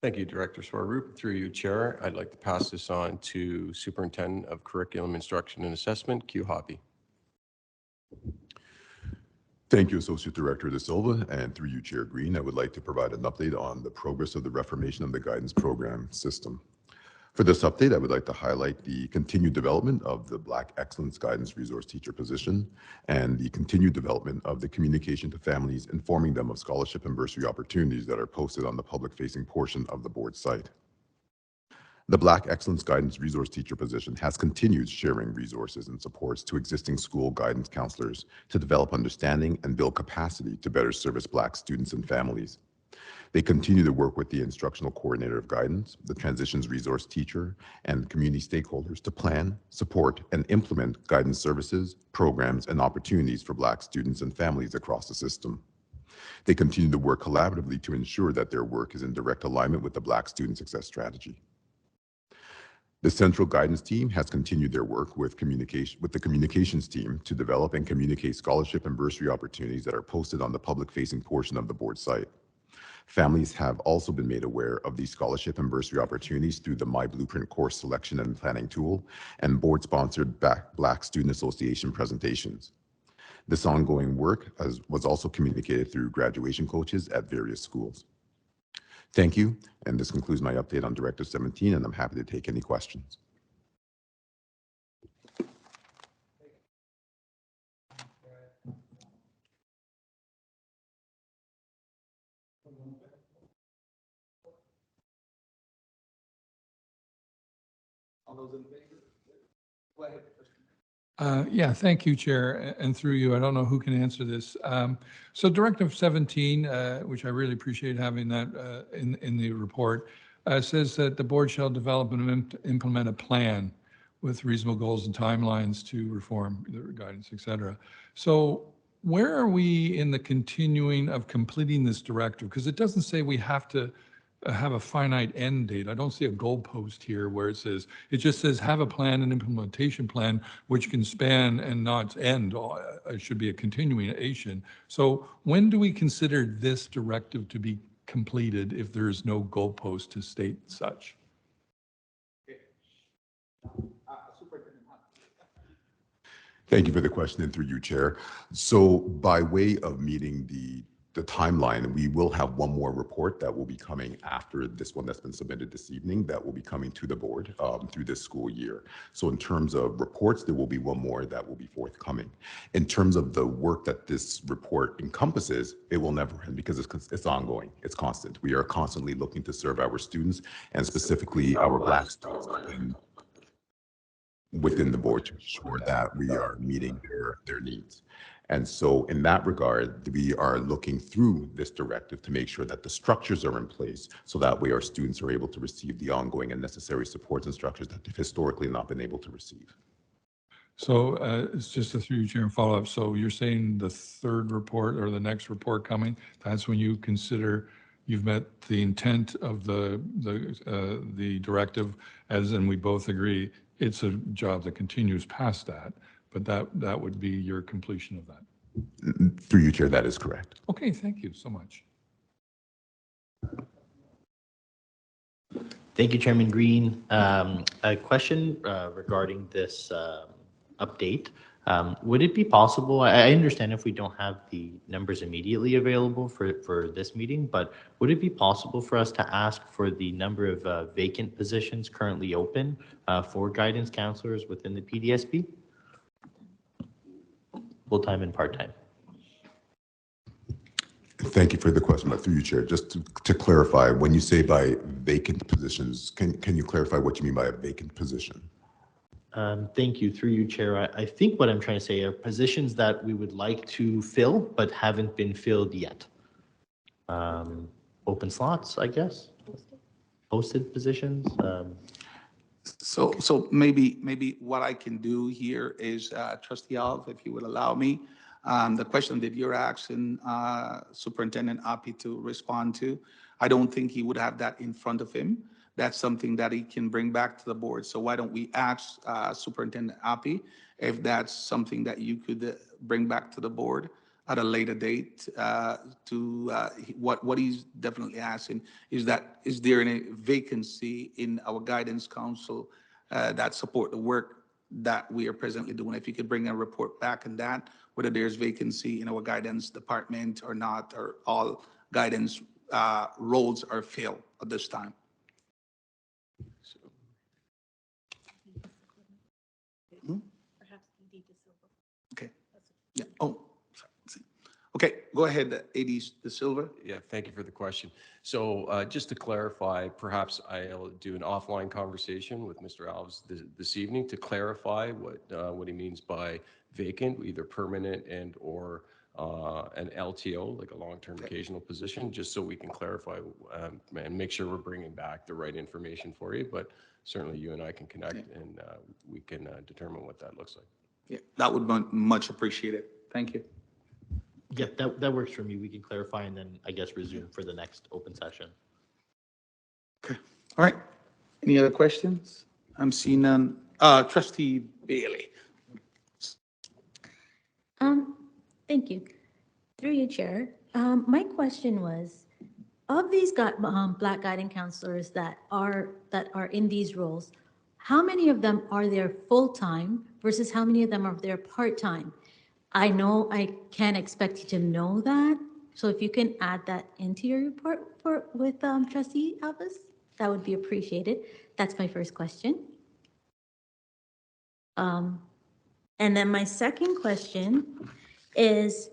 Thank you, Director Swaroop. Through you, Chair, I'd like to pass this on to Superintendent of Curriculum Instruction and Assessment, Q Hoppy. Thank you, Associate Director De Silva, and through you, Chair Green, I would like to provide an update on the progress of the reformation of the guidance program system. For this update, I would like to highlight the continued development of the Black Excellence Guidance Resource Teacher position and the continued development of the communication to families, informing them of scholarship and bursary opportunities that are posted on the public-facing portion of the board site. The Black Excellence Guidance Resource Teacher position has continued sharing resources and supports to existing school guidance counselors to develop understanding and build capacity to better service Black students and families. They continue to work with the instructional coordinator of guidance, the transitions resource teacher, and community stakeholders to plan, support, and implement guidance services, programs, and opportunities for Black students and families across the system. They continue to work collaboratively to ensure that their work is in direct alignment with the Black Student Success Strategy. The central guidance team has continued their work with the communications team to develop and communicate scholarship and bursary opportunities that are posted on the public-facing portion of the board site. Families have also been made aware of these scholarship and bursary opportunities through the My Blueprint course selection and planning tool and board-sponsored Black Student Association presentations. This ongoing work was also communicated through graduation coaches at various schools. Thank you, and this concludes my update on Directive 17, and I'm happy to take any questions. All those in favor? Go ahead. Yeah, thank you, Chair, and through you, I don't know who can answer this. So Directive 17, which I really appreciate having that in the report, says that the board shall develop and implement a plan with reasonable goals and timelines to reform the guidance, et cetera. So where are we in the continuing of completing this directive? Because it doesn't say we have to have a finite end date. I don't see a goalpost here where it says, it just says have a plan and implementation plan which can span and not end. It should be a continuation. So when do we consider this directive to be completed if there is no goalpost to state such. Thank you for the question, and through you, Chair. So by way of meeting the timeline, we will have one more report that will be coming after this one that's been submitted this evening that will be coming to the board through this school year. So in terms of reports, there will be one more that will be forthcoming. In terms of the work that this report encompasses, it will never end because it's ongoing, it's constant. We are constantly looking to serve our students and specifically our Black students within the board to ensure that we are meeting their needs. And so in that regard, we are looking through this directive to make sure that the structures are in place so that way our students are able to receive the ongoing and necessary supports and structures that they've historically not been able to receive. So it's just a through you, Chair, and follow up. So you're saying the third report or the next report coming, that's when you consider you've met the intent of the directive, as and we both agree it's a job that continues past that, but that would be your completion of that. Through you, Chair, that is correct. Okay, thank you so much. Thank you, Chairman Green. A question regarding this update. Would it be possible, I understand if we don't have the numbers immediately available for this meeting, but would it be possible for us to ask for the number of vacant positions currently open for guidance counselors within the PDSB? Full-time and part-time. Thank you for the question, but through you, Chair, just to clarify, when you say by vacant positions, can you clarify what you mean by a vacant position? Thank you. Through you, Chair. I think what I'm trying to say are positions that we would like to fill but haven't been filled yet. Open slots, I guess. Posted positions. So maybe what I can do here is, Trustee Alves, if you would allow me, the question that you're asking Superintendent Api to respond to, I don't think he would have that in front of him. That's something that he can bring back to the board. So why don't we ask Superintendent Api if that's something that you could bring back to the board at a later date what he's definitely asking is there any vacancy in our guidance council that support the work that we are presently doing? If you could bring a report back on that, whether there's vacancy in our guidance department or not, or all guidance roles are filled at this time. Okay. Yeah. Oh, sorry. Okay, go ahead, AD De Silva. Yeah, thank you for the question. So just to clarify, perhaps I'll do an offline conversation with Mr. Alves this evening to clarify what he means by vacant, either permanent and or an LTO, like a long-term occasional position, just so we can clarify and make sure we're bringing back the right information for you. But certainly you and I can connect and we can determine what that looks like. Yeah, that would be much appreciated. Thank you. Yeah, that works for me. We can clarify and then I guess resume for the next open session. Okay. All right. Any other questions? I'm seeing none. Trustee Bailey. Thank you. Through you, Chair. My question was, of these Black guidance counselors that are in these roles, how many of them are there full-time versus how many of them are there part-time? I know I can't expect you to know that, so if you can add that into your report with Trustee Alves, that would be appreciated. That's my first question. And then my second question is,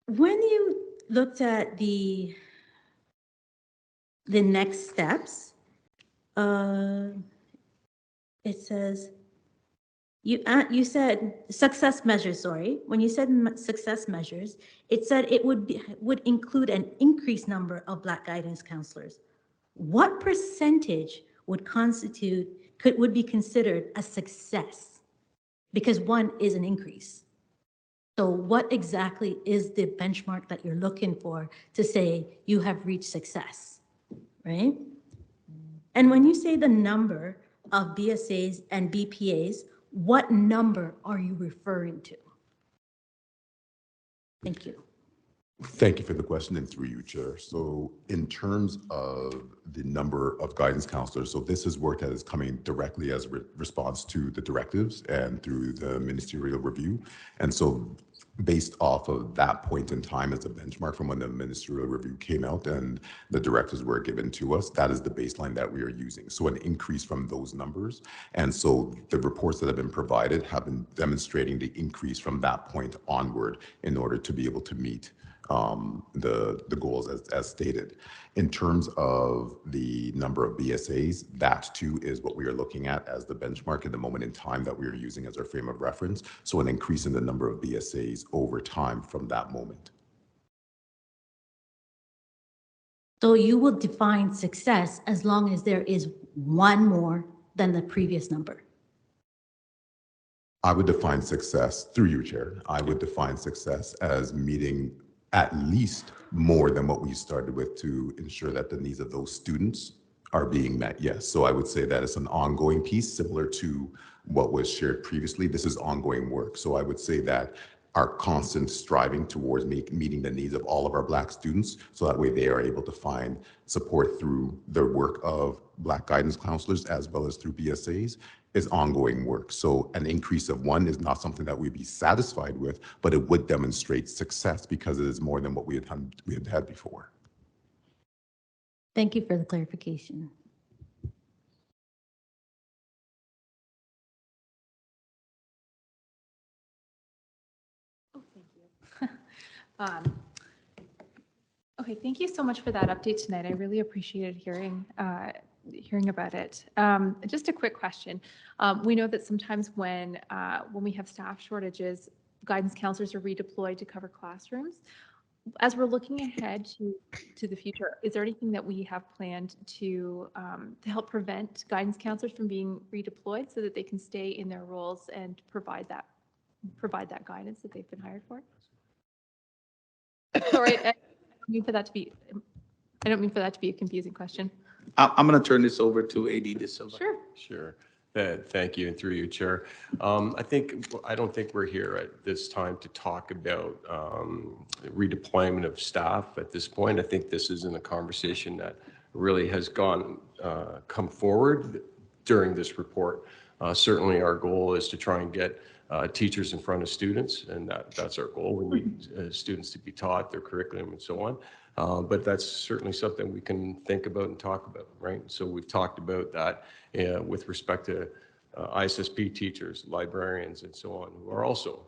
when you looked at the next steps, it says, you said success measures, sorry. When you said success measures, it said it would include an increased number of Black guidance counselors. What percentage would be considered a success? Because one is an increase. So what exactly is the benchmark that you're looking for to say you have reached success, right? And when you say the number of BSAs and BPAs, what number are you referring to? Thank you. Thank you for the question and through you, Chair. So in terms of the number of guidance counselors, so this is work that is coming directly as a response to the directives and through the ministerial review. And so based off of that point in time as a benchmark from when the ministerial review came out and the directives were given to us, that is the baseline that we are using. So an increase from those numbers. And so the reports that have been provided have been demonstrating the increase from that point onward in order to be able to meet the goals as stated. In terms of the number of BSAs, that too is what we are looking at as the benchmark in the moment in time that we are using as our frame of reference. So an increase in the number of BSAs over time from that moment. So you will define success as long as there is one more than the previous number. I would define success, through you, Chair, I would define success as meeting at least more than what we started with to ensure that the needs of those students are being met, yes. So I would say that it's an ongoing piece similar to what was shared previously. This is ongoing work. So I would say that our constant striving towards meeting the needs of all of our Black students, so that way they are able to find support through the work of Black guidance counselors as well as through BSAs, is ongoing work. So an increase of one is not something that we'd be satisfied with, but it would demonstrate success because it is more than what we had had before. Thank you for the clarification. Oh, thank you. Okay, thank you so much for that update tonight. I really appreciated hearing about it. Just a quick question. We know that sometimes when we have staff shortages, guidance counselors are redeployed to cover classrooms. As we're looking ahead to the future, is there anything that we have planned to help prevent guidance counselors from being redeployed so that they can stay in their roles and provide that guidance that they've been hired for? Sorry, I don't mean for that to be a confusing question. I'm going to turn this over to AD De Silva. Sure. Sure. Thank you, and through you, Chair. I don't think we're here at this time to talk about redeployment of staff at this point. I think this isn't a conversation that really has come forward during this report. Certainly, our goal is to try and get teachers in front of students, and that's our goal. We need students to be taught their curriculum and so on. But that's certainly something we can think about and talk about, right? So we've talked about that with respect to ISSP teachers, librarians, and so on, who are also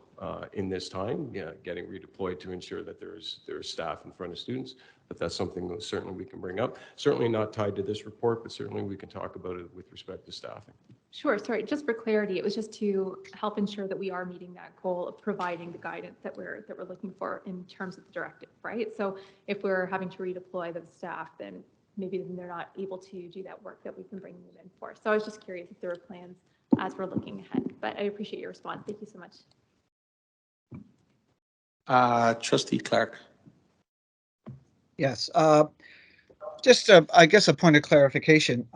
in this time getting redeployed to ensure that there's staff in front of students. But that's something that certainly we can bring up. Certainly not tied to this report, but certainly we can talk about it with respect to staffing. Sure. Sorry, just for clarity, it was just to help ensure that we are meeting that goal of providing the guidance that we're looking for in terms of the directive, right? So if we're having to redeploy the staff, then maybe they're not able to do that work that we've been bringing them in for. So I was just curious if there were plans as we're looking ahead, but I appreciate your response. Thank you so much. Trustee Clark. Yes. Just, I guess, a point of clarification.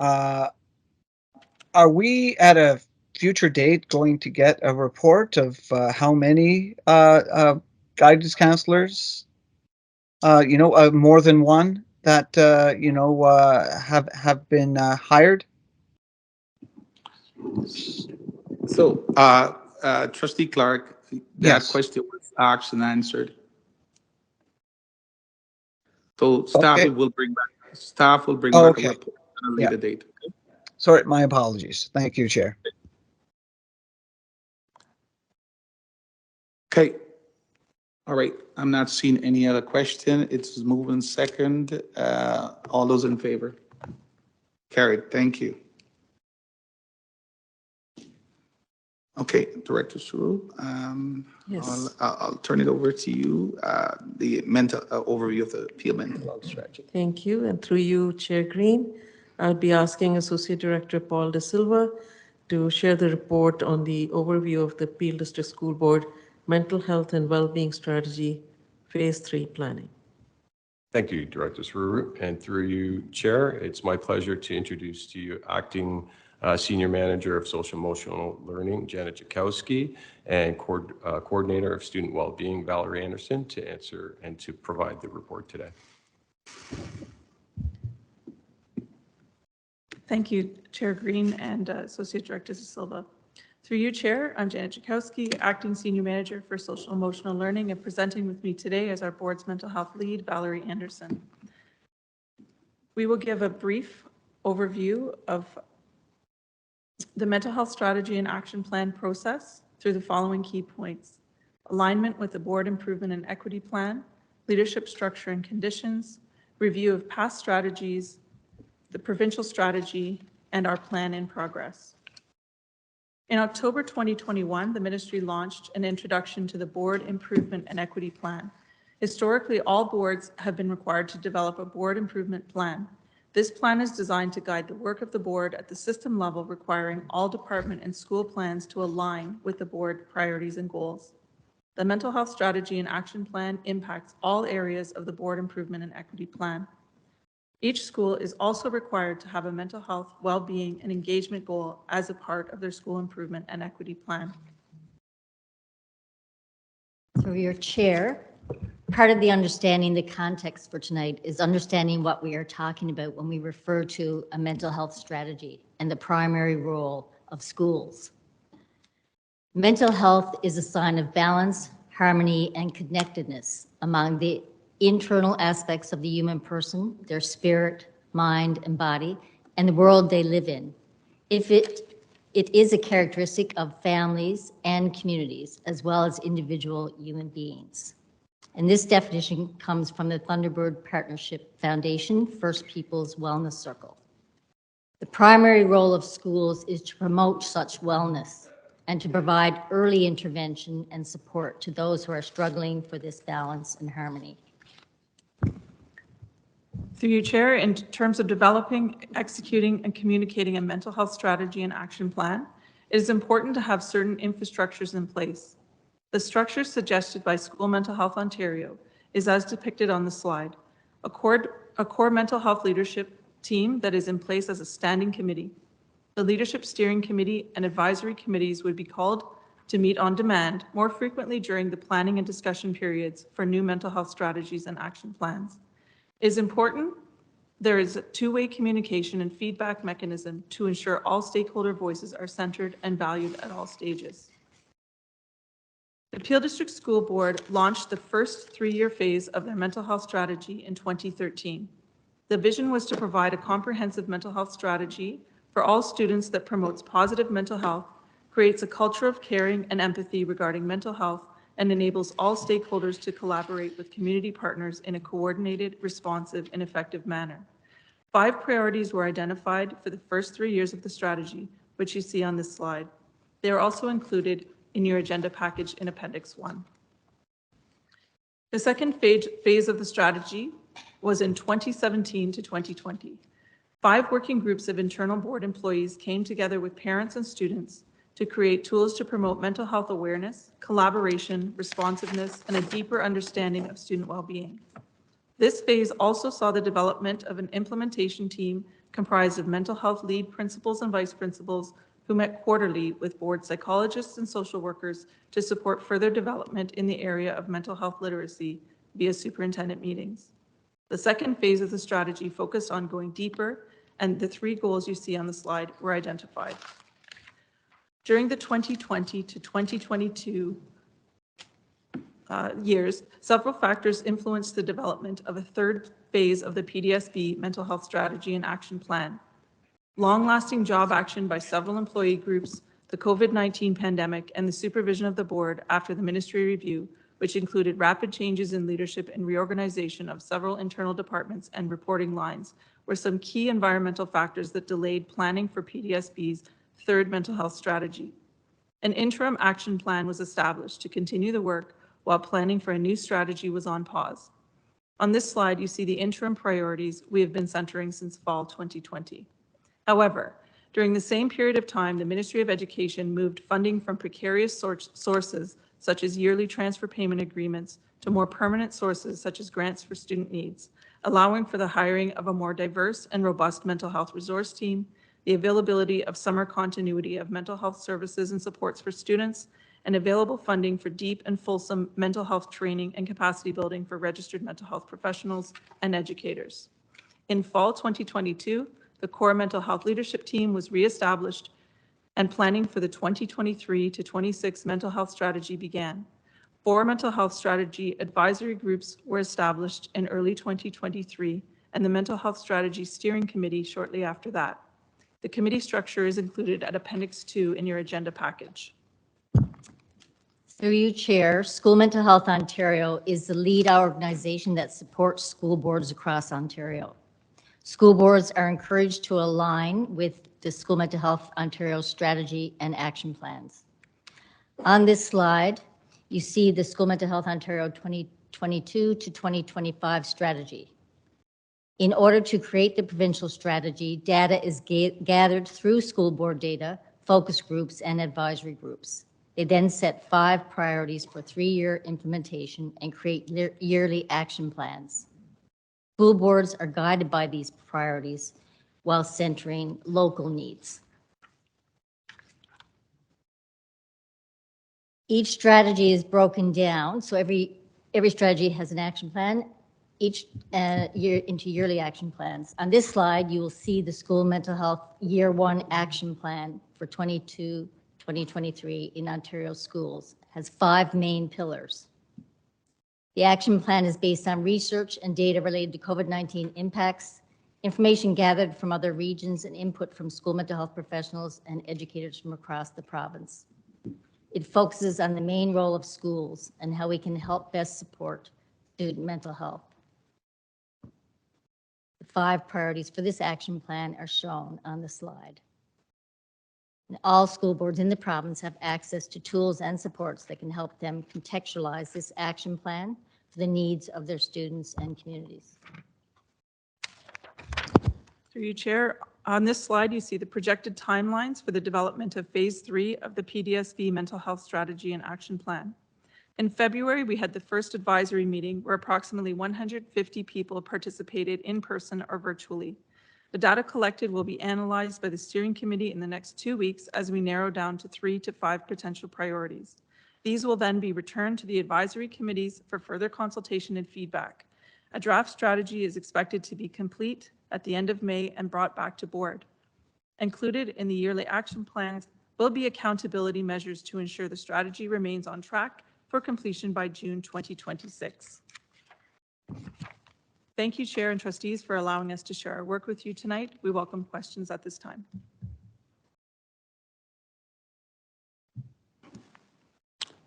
Are we at a future date going to get a report of how many guidance counselors, more than one that, have been hired? So, Trustee Clark, that Yes. question was asked and answered. So staff Okay. will bring back a Okay. report at a later date. Okay? Sorry, my apologies. Thank you, Chair. Okay. All right. I'm not seeing any other question. It's moving second. All those in favor? Carried. Thank you. Okay, Director Suru, Yes. I'll turn it over to you, the mental overview of the Peel mental health strategy. Thank you. And through you, Chair Green, I'll be asking Associate Director Paul De Silva to share the report on the overview of the Peel District School Board Mental Health and Wellbeing Strategy Phase 3 Planning. Thank you, Director Suru, and through you, Chair. It's my pleasure to introduce to you Acting Senior Manager of Social Emotional Learning, Janet Jakowski, and Coordinator of Student Wellbeing, Valerie Anderson, to answer and to provide the report today. Thank you, Chair Green and Associate Director Silva. Through you, Chair, I'm Janet Jakowski, Acting Senior Manager for Social Emotional Learning, and presenting with me today as our board's mental health lead, Valerie Anderson. We will give a brief overview of the mental health strategy and action plan process through the following key points: alignment with the board improvement and equity plan, leadership structure and conditions, review of past strategies, the provincial strategy, and our plan in progress. In October 2021, the ministry launched an introduction to the board improvement and equity plan. Historically, all boards have been required to develop a board improvement plan. This plan is designed to guide the work of the board at the system level, requiring all department and school plans to align with the board priorities and goals. The mental health strategy and action plan impacts all areas of the board improvement and equity plan. Each school is also required to have a mental health, well-being, and engagement goal as a part of their school improvement and equity plan. Through your chair, part of the understanding the context for tonight is understanding what we are talking about when we refer to a mental health strategy and the primary role of schools. Mental health is a sign of balance, harmony, and connectedness among the internal aspects of the human person, their spirit, mind, and body, and the world they live in. It is a characteristic of families and communities, as well as individual human beings. And this definition comes from the Thunderbird Partnership Foundation, First People's Wellness Circle. The primary role of schools is to promote such wellness and to provide early intervention and support to those who are struggling for this balance and harmony. Through you, Chair, in terms of developing, executing, and communicating a mental health strategy and action plan, it is important to have certain infrastructures in place. The structure suggested by School Mental Health Ontario is as depicted on the slide: a core mental health leadership team that is in place as a standing committee. The leadership steering committee and advisory committees would be called to meet on demand more frequently during the planning and discussion periods for new mental health strategies and action plans. It is important there is a two-way communication and feedback mechanism to ensure all stakeholder voices are centered and valued at all stages. The Peel District School Board launched the first three-year phase of their mental health strategy in 2013. The vision was to provide a comprehensive mental health strategy for all students that promotes positive mental health, creates a culture of caring and empathy regarding mental health, and enables all stakeholders to collaborate with community partners in a coordinated, responsive, and effective manner. 5 priorities were identified for the first 3 years of the strategy, which you see on this slide. They are also included in your agenda package in Appendix 1. The second phase of the strategy was in 2017 to 2020. 5 working groups of internal board employees came together with parents and students to create tools to promote mental health awareness, collaboration, responsiveness, and a deeper understanding of student well-being. This phase also saw the development of an implementation team comprised of mental health lead principals and vice principals who met quarterly with board psychologists and social workers to support further development in the area of mental health literacy via superintendent meetings. The second phase of the strategy focused on going deeper, and the 3 goals you see on the slide were identified. During the 2020 to 2022 years, several factors influenced the development of a third phase of the PDSB mental health strategy and action plan. Long-lasting job action by several employee groups, the COVID-19 pandemic, and the supervision of the board after the ministry review, which included rapid changes in leadership and reorganization of several internal departments and reporting lines, were some key environmental factors that delayed planning for PDSB's third mental health strategy. An interim action plan was established to continue the work while planning for a new strategy was on pause. On this slide, you see the interim priorities we have been centering since fall 2020. However, during the same period of time, the Ministry of Education moved funding from precarious sources, such as yearly transfer payment agreements, to more permanent sources, such as grants for student needs, allowing for the hiring of a more diverse and robust mental health resource team, the availability of summer continuity of mental health services and supports for students, and available funding for deep and fulsome mental health training and capacity building for registered mental health professionals and educators. In fall 2022, the core mental health leadership team was reestablished and planning for the 2023 to 26 mental health strategy began. 4 mental health strategy advisory groups were established in early 2023 and the mental health strategy steering committee shortly after that. The committee structure is included at Appendix 2 in your agenda package. Through you, Chair, School Mental Health Ontario is the lead organization that supports school boards across Ontario. School boards are encouraged to align with the School Mental Health Ontario strategy and action plans. On this slide, you see the School Mental Health Ontario 2022 to 2025 strategy. In order to create the provincial strategy, data is gathered through school board data, focus groups, and advisory groups. They then set 5 priorities for 3-year implementation and create yearly action plans. School boards are guided by these priorities while centering local needs. Each strategy is broken down, so every strategy has an action plan, each year into yearly action plans. On this slide, you will see the School Mental Health Year 1 Action Plan for 2023 in Ontario schools. It has 5 main pillars. The action plan is based on research and data related to COVID-19 impacts, information gathered from other regions, and input from school mental health professionals and educators from across the province. It focuses on the main role of schools and how we can help best support student mental health. The 5 priorities for this action plan are shown on the slide. And all school boards in the province have access to tools and supports that can help them contextualize this action plan for the needs of their students and communities. Through you, Chair, on this slide, you see the projected timelines for the development of Phase 3 of the PDSV Mental Health Strategy and Action Plan. In February, we had the first advisory meeting where approximately 150 people participated in person or virtually. The data collected will be analyzed by the steering committee in the next 2 weeks as we narrow down to 3 to 5 potential priorities. These will then be returned to the advisory committees for further consultation and feedback. A draft strategy is expected to be complete at the end of May and brought back to board. Included in the yearly action plans will be accountability measures to ensure the strategy remains on track for completion by June 2026. Thank you, Chair and trustees, for allowing us to share our work with you tonight. We welcome questions at this time.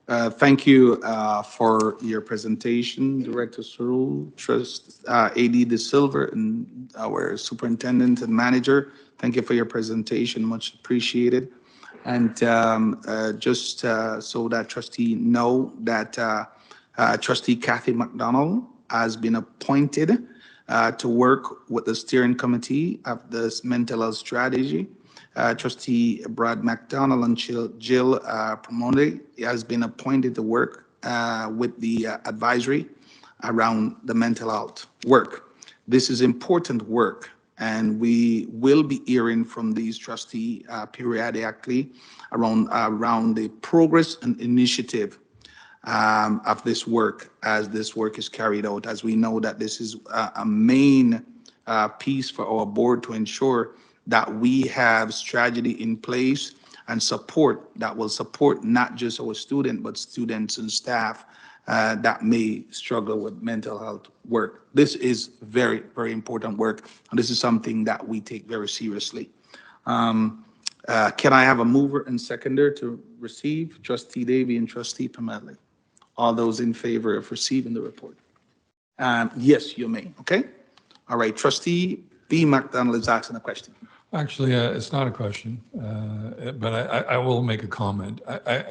Thank you for your presentation, Director Sarul, AD De Silva, and our Superintendent and Manager. Thank you for your presentation, much appreciated. And just so that trustee know that Trustee Kathy McDonald has been appointed to work with the steering committee of this mental health strategy. Trustee Brad McDonald and Jill Promonde has been appointed to work with the advisory around the mental health work. This is important work, and we will be hearing from these trustees periodically around the progress and initiative of this work as this work is carried out, as we know that this is a main piece for our board to ensure that we have strategy in place and support that will support not just our students, but students and staff that may struggle with mental health work. This is very, very important work, and this is something that we take very seriously. Can I have a mover and seconder to receive? Trustee Davey and Trustee Pomelli. All those in favor of receiving the report? Yes, you may. Okay. All right. Trustee B. McDonald is asking a question. Actually, it's not a question, but I will make a comment.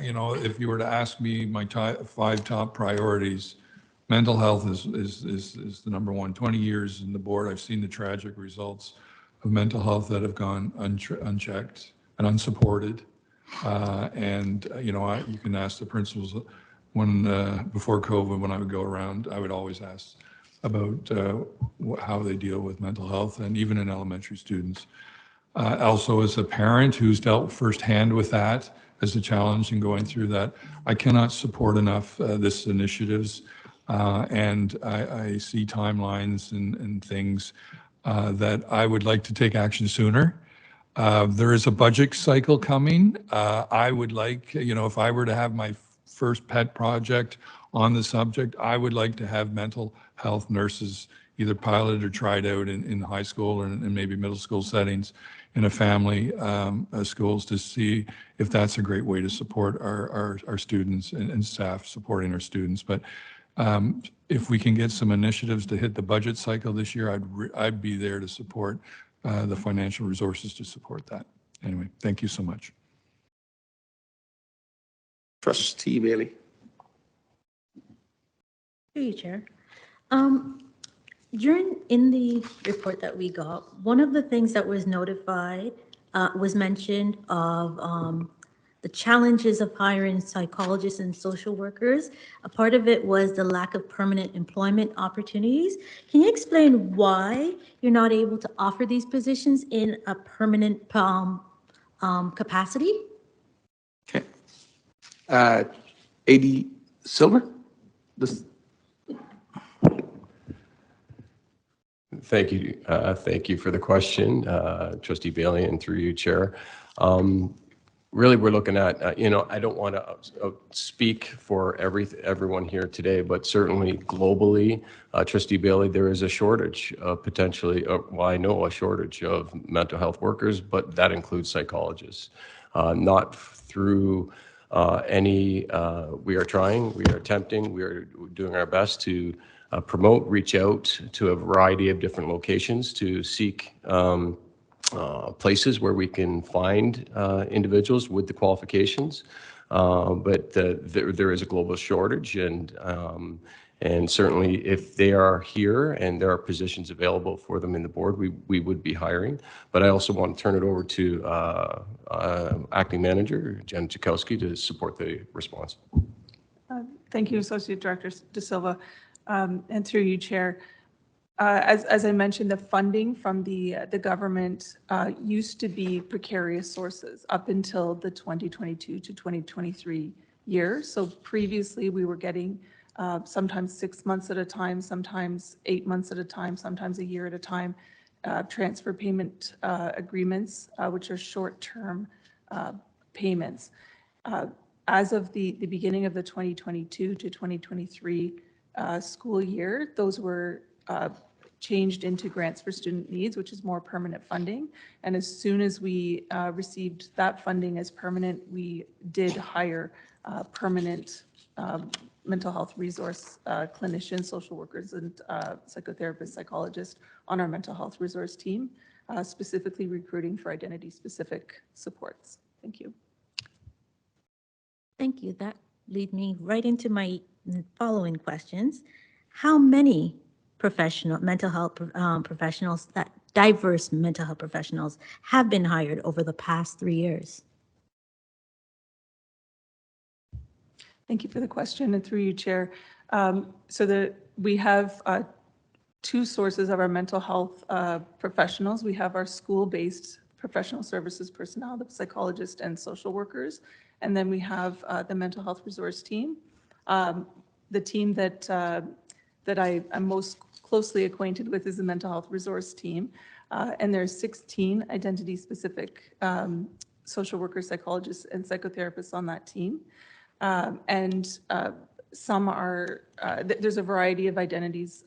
You know, if you were to ask me my 5 top priorities, mental health is the number one. 20 years in the board, I've seen the tragic results of mental health that have gone unchecked and unsupported. And you know, you can ask the principals. When before COVID, when I would go around, I would always ask about how they deal with mental health, and even in elementary students. Also, as a parent who's dealt firsthand with that as a challenge and going through that, I cannot support enough this initiatives. And I see timelines and things that I would like to take action sooner. There is a budget cycle coming. I would like, if I were to have my first pet project on the subject, I would like to have mental health nurses either piloted or tried out in high school and maybe middle school settings in a family schools to see if that's a great way to support our students and staff supporting our students. But if we can get some initiatives to hit the budget cycle this year, I'd be there to support the financial resources to support that. Anyway, thank you so much. Trustee Bailey. Through you, Chair. In the report that we got, one of the things that was notified was mentioned of the challenges of hiring psychologists and social workers. A part of it was the lack of permanent employment opportunities. Can you explain why you're not able to offer these positions in a permanent capacity? Okay. AD Silver? Thank you. Thank you for the question, Trustee Bailey, and through you, Chair. Really, we're looking at, I don't want to speak for everyone here today, but certainly globally, Trustee Bailey, there is a shortage of potentially, well, I know a shortage of mental health workers, but that includes psychologists. Not through we are trying, we are attempting, we are doing our best to promote, reach out to a variety of different locations to seek places where we can find individuals with the qualifications. But there is a global shortage, and certainly if they are here and there are positions available for them in the board, we would be hiring. But I also want to turn it over to Acting Manager Jen Chakowski to support the response. Thank you, Associate Director De Silva. And through you, Chair. As I mentioned, the funding from the government used to be precarious sources up until the 2022 to 2023 year. So previously we were getting sometimes 6 months at a time, sometimes 8 months at a time, sometimes a year at a time, transfer payment agreements, which are short-term payments. As of the beginning of the 2022 to 2023 school year, those were changed into grants for student needs, which is more permanent funding. And as soon as we received that funding as permanent, we did hire permanent mental health resource clinicians, social workers, and psychotherapists, psychologists on our mental health resource team, specifically recruiting for identity-specific supports. Thank you. Thank you. That leads me right into my following questions. How many mental health professionals, diverse mental health professionals, have been hired over the past 3 years? Thank you for the question, and through you, Chair. We have 2 sources of our mental health professionals. We have our school-based professional services personnel, the psychologists and social workers, and then we have the mental health resource team. The team that I'm most closely acquainted with is the mental health resource team, and there's 16 identity-specific social workers, psychologists, and psychotherapists on that team. Some are, there's a variety of identities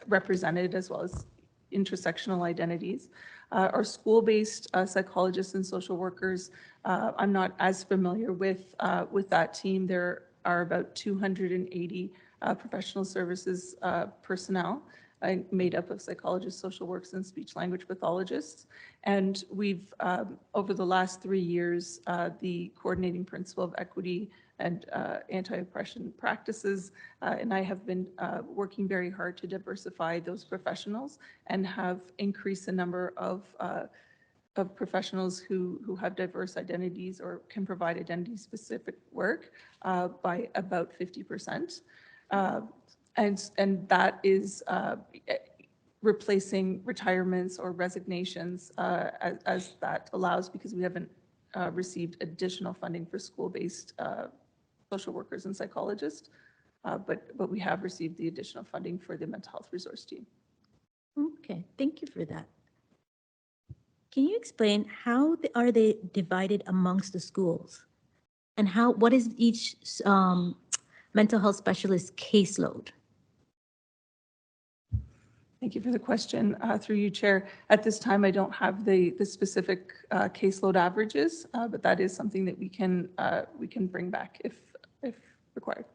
represented, as well as intersectional identities. Our school-based psychologists and social workers, I'm not as familiar with that team. There are about 280 professional services personnel made up of psychologists, social workers, and speech language pathologists. And we've, over the last 3 years, the coordinating principle of equity and anti-oppression practices, and I have been working very hard to diversify those professionals and have increased the number of professionals who have diverse identities or can provide identity-specific work by about 50%. And that is replacing retirements or resignations as that allows, because we haven't received additional funding for school-based social workers and psychologists, but we have received the additional funding for the mental health resource team. Okay, thank you for that. Can you explain how are they divided amongst the schools? And what is each mental health specialist caseload? Thank you for the question. Through you, Chair. At this time, I don't have the specific caseload averages, but that is something that we can bring back if required.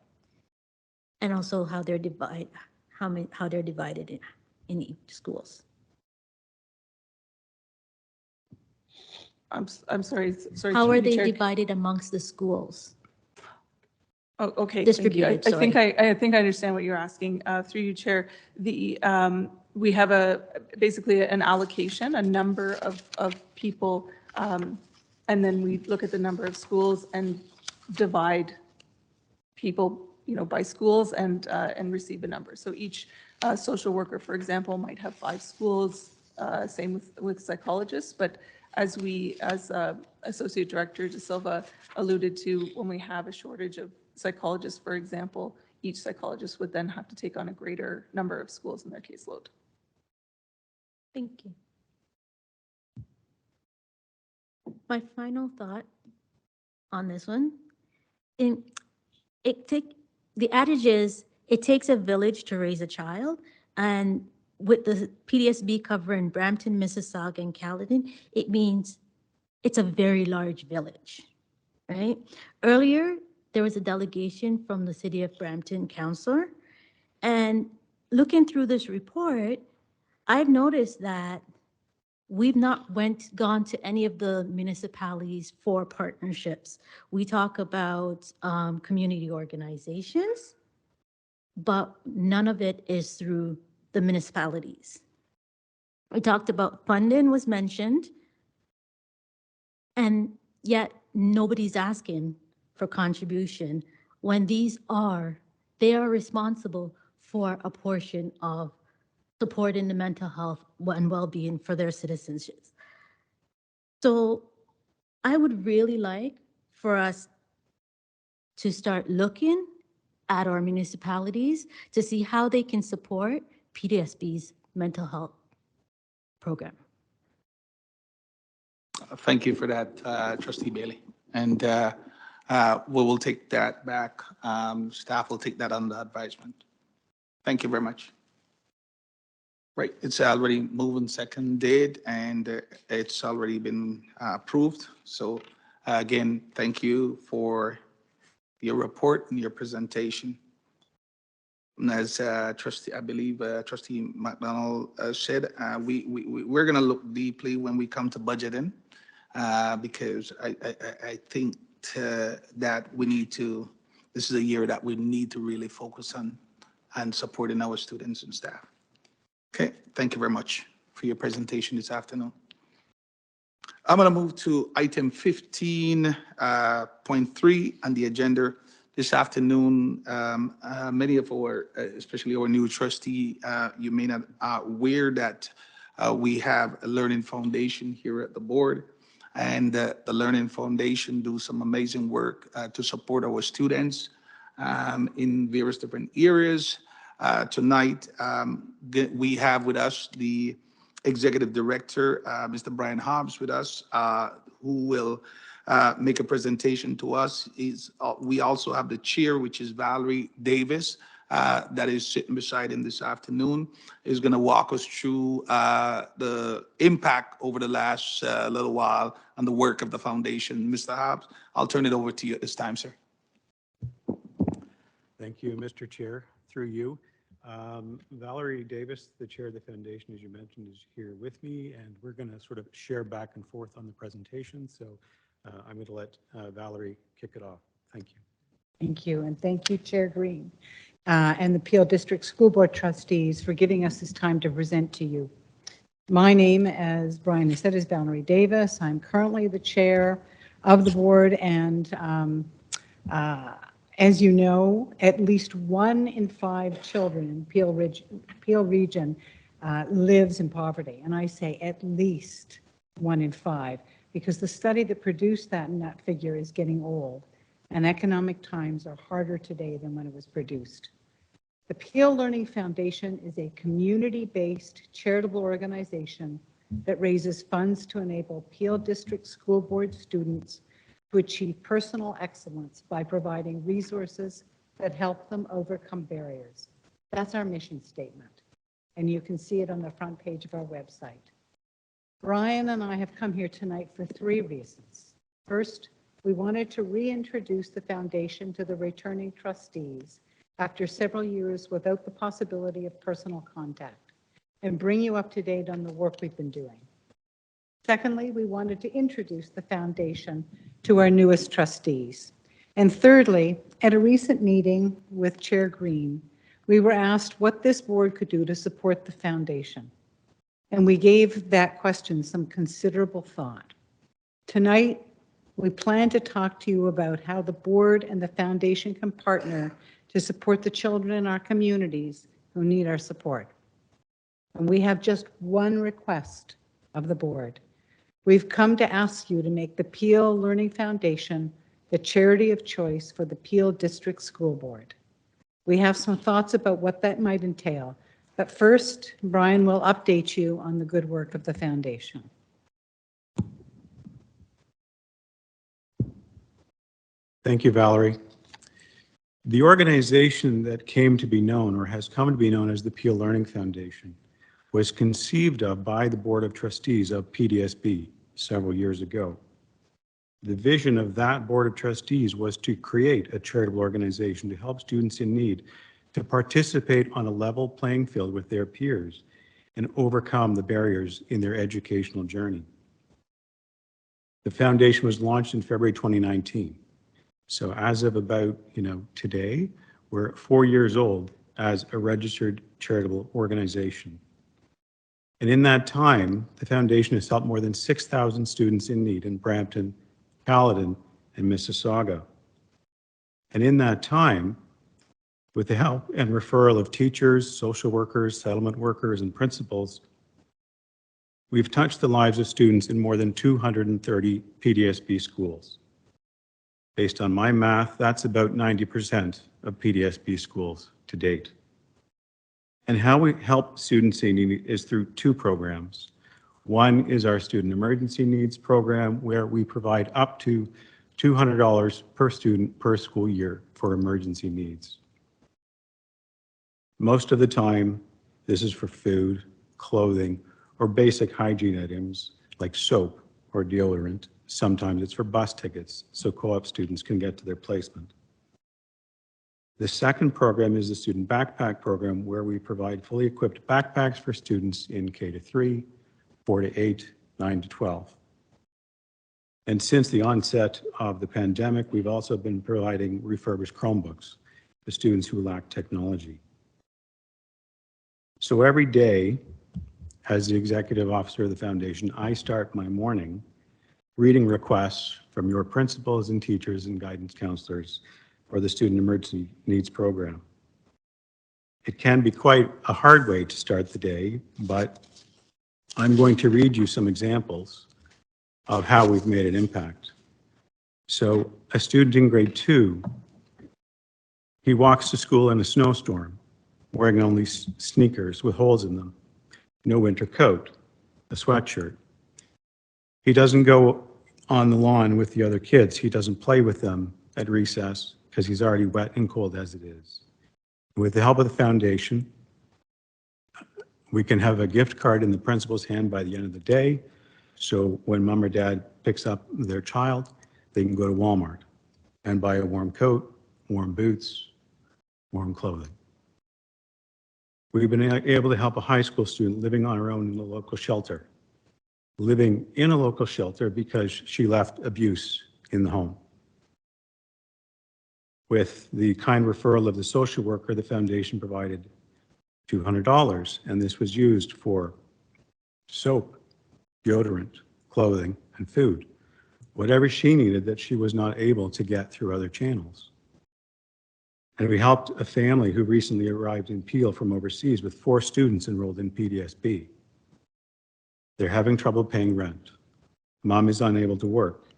And also how they're divided, how they're divided in each schools. I'm sorry. How are they divided amongst the schools? Oh, okay. Distributed. I think I understand what you're asking. Through you, Chair. We have basically an allocation, a number of people, and then we look at the number of schools and divide people, by schools and receive a number. So each social worker, for example, might have 5 schools. Same with psychologists, but as Associate Director De Silva alluded to, when we have a shortage of psychologists, for example, each psychologist would then have to take on a greater number of schools in their caseload. Thank you. My final thought on this one, the adage is, it takes a village to raise a child, and with the PDSB covering Brampton, Mississauga, and Caledon, it means it's a very large village, right? Earlier, there was a delegation from the City of Brampton Councillor, and looking through this report, I've noticed that we've not gone to any of the municipalities for partnerships. We talk about community organizations, but none of it is through the municipalities. We talked about funding was mentioned, and yet nobody's asking for contribution when they are responsible for a portion of supporting the mental health and well-being for their citizens. So I would really like for us to start looking at our municipalities to see how they can support PDSB's mental health program. Thank you for that, Trustee Bailey. And we will take that back. Staff will take that under advisement. Thank you very much. Right, it's already moved and seconded, and it's already been approved. So again, thank you for your report and your presentation. And as Trustee, I believe Trustee McDonald said, we're going to look deeply when we come to budgeting, because I think that we need to, this is a year that we need to really focus on and supporting our students and staff. Okay, thank you very much for your presentation this afternoon. I'm going to move to item 15.3 on the agenda this afternoon. Many of our, especially our new trustee, you may not aware that we have a Learning Foundation here at the board, and the Learning Foundation do some amazing work to support our students in various different areas. Tonight, we have with us the Executive Director, Mr. Brian Hobbs, with us, who will make a presentation to us. We also have the chair, which is Valerie Davis, that is sitting beside him this afternoon, is going to walk us through the impact over the last little while on the work of the foundation. Mr. Hobbs, I'll turn it over to you at this time, sir. Thank you, Mr. Chair. Through you. Valerie Davis, the chair of the foundation, as you mentioned, is here with me, and we're going to sort of share back and forth on the presentation. So I'm going to let Valerie kick it off. Thank you. Thank you, and thank you, Chair Green, and the Peel District School Board trustees for giving us this time to present to you. My name, as Brian has said, is Valerie Davis. I'm currently the chair of the board, and as you know, at least 1 in 5 children in Peel region lives in poverty. And I say at least 1 in 5, because the study that produced that and that figure is getting old, and economic times are harder today than when it was produced. The Peel Learning Foundation is a community-based charitable organization that raises funds to enable Peel District School Board students to achieve personal excellence by providing resources that help them overcome barriers. That's our mission statement, and you can see it on the front page of our website. Brian and I have come here tonight for 3 reasons. First, we wanted to reintroduce the foundation to the returning trustees after several years without the possibility of personal contact, and bring you up to date on the work we've been doing. Secondly, we wanted to introduce the foundation to our newest trustees. And thirdly, at a recent meeting with Chair Green, we were asked what this board could do to support the foundation. And we gave that question some considerable thought. Tonight, we plan to talk to you about how the board and the foundation can partner to support the children in our communities who need our support. And we have just one request of the board. We've come to ask you to make the Peel Learning Foundation the charity of choice for the Peel District School Board. We have some thoughts about what that might entail, but first, Brian will update you on the good work of the foundation. Thank you, Valerie. The organization that came to be known, or has come to be known as the Peel Learning Foundation, was conceived of by the Board of Trustees of PDSB several years ago. The vision of that Board of Trustees was to create a charitable organization to help students in need to participate on a level playing field with their peers and overcome the barriers in their educational journey. The foundation was launched in February 2019. So as of about, today, we're 4 years old as a registered charitable organization. And in that time, the foundation has helped more than 6,000 students in need in Brampton, Caledon, and Mississauga. And in that time, with the help and referral of teachers, social workers, settlement workers, and principals, we've touched the lives of students in more than 230 PDSB schools. Based on my math, that's about 90% of PDSB schools to date. And how we help students in need is through 2 programs. One is our Student Emergency Needs Program, where we provide up to $200 per student per school year for emergency needs. Most of the time, this is for food, clothing, or basic hygiene items like soap or deodorant. Sometimes it's for bus tickets, so co-op students can get to their placement. The second program is the Student Backpack Program, where we provide fully equipped backpacks for students in K-3, 4-8, 9-12. And since the onset of the pandemic, we've also been providing refurbished Chromebooks to students who lack technology. So every day, as the executive officer of the foundation, I start my morning reading requests from your principals and teachers and guidance counselors for the Student Emergency Needs Program. It can be quite a hard way to start the day, but I'm going to read you some examples of how we've made an impact. So a student in grade 2, he walks to school in a snowstorm, wearing only sneakers with holes in them, no winter coat, a sweatshirt. He doesn't go on the lawn with the other kids. He doesn't play with them at recess because he's already wet and cold as it is. With the help of the foundation, we can have a gift card in the principal's hand by the end of the day. So when mom or dad picks up their child, they can go to Walmart and buy a warm coat, warm boots, warm clothing. We've been able to help a high school student living on her own in a local shelter, living in a local shelter because she left abuse in the home. With the kind referral of the social worker, the foundation provided $200, and this was used for soap, deodorant, clothing, and food, whatever she needed that she was not able to get through other channels. And we helped a family who recently arrived in Peel from overseas with 4 students enrolled in PDSB. They're having trouble paying rent. Mom is unable to work.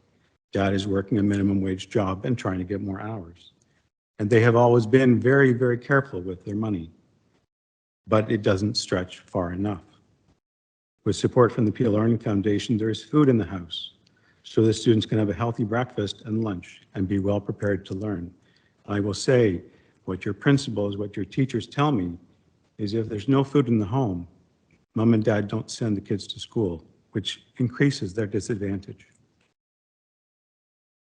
Dad is working a minimum wage job and trying to get more hours. And they have always been very, very careful with their money, but it doesn't stretch far enough. With support from the Peel Learning Foundation, there is food in the house, so the students can have a healthy breakfast and lunch and be well prepared to learn. I will say, what your principals, what your teachers tell me is if there's no food in the home, mom and dad don't send the kids to school, which increases their disadvantage.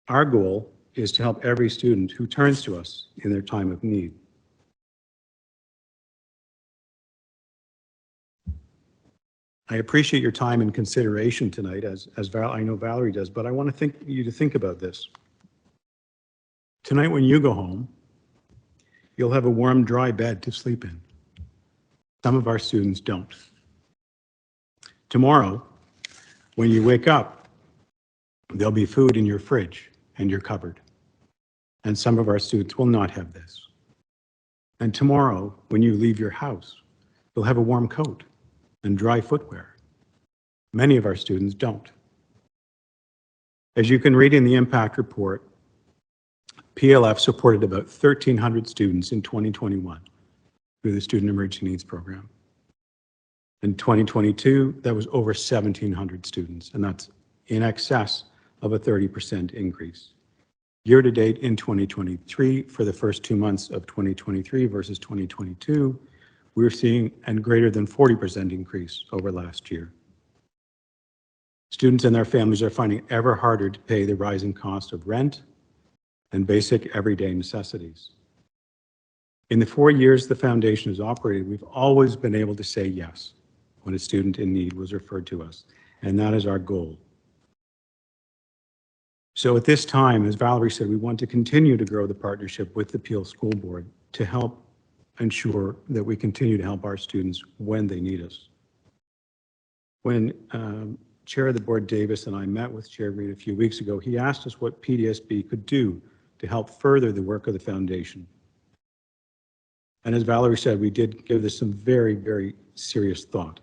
Our goal is to help every student who turns to us in their time of need. I appreciate your time and consideration tonight, as I know Valerie does, but I want you to think about this. Tonight when you go home, you'll have a warm, dry bed to sleep in. Some of our students don't. Tomorrow, when you wake up, there'll be food in your fridge and your cupboard. And some of our students will not have this. And tomorrow, when you leave your house, you'll have a warm coat and dry footwear. Many of our students don't. As you can read in the impact report, PLF supported about 1,300 students in 2021 through the Student Emergency Needs Program. In 2022, that was over 1,700 students, and that's in excess of a 30% increase. Year to date in 2023, for the first 2 months of 2023 versus 2022, we're seeing a greater than 40% increase over last year. Students and their families are finding it ever harder to pay the rising cost of rent and basic everyday necessities. In the 4 years the foundation has operated, we've always been able to say yes when a student in need was referred to us, and that is our goal. So at this time, as Valerie said, we want to continue to grow the partnership with the Peel School Board to help ensure that we continue to help our students when they need us. When Chair of the Board Davis and I met with Chair Reid a few weeks ago, he asked us what PDSB could do to help further the work of the foundation. And as Valerie said, we did give this some very, very serious thought.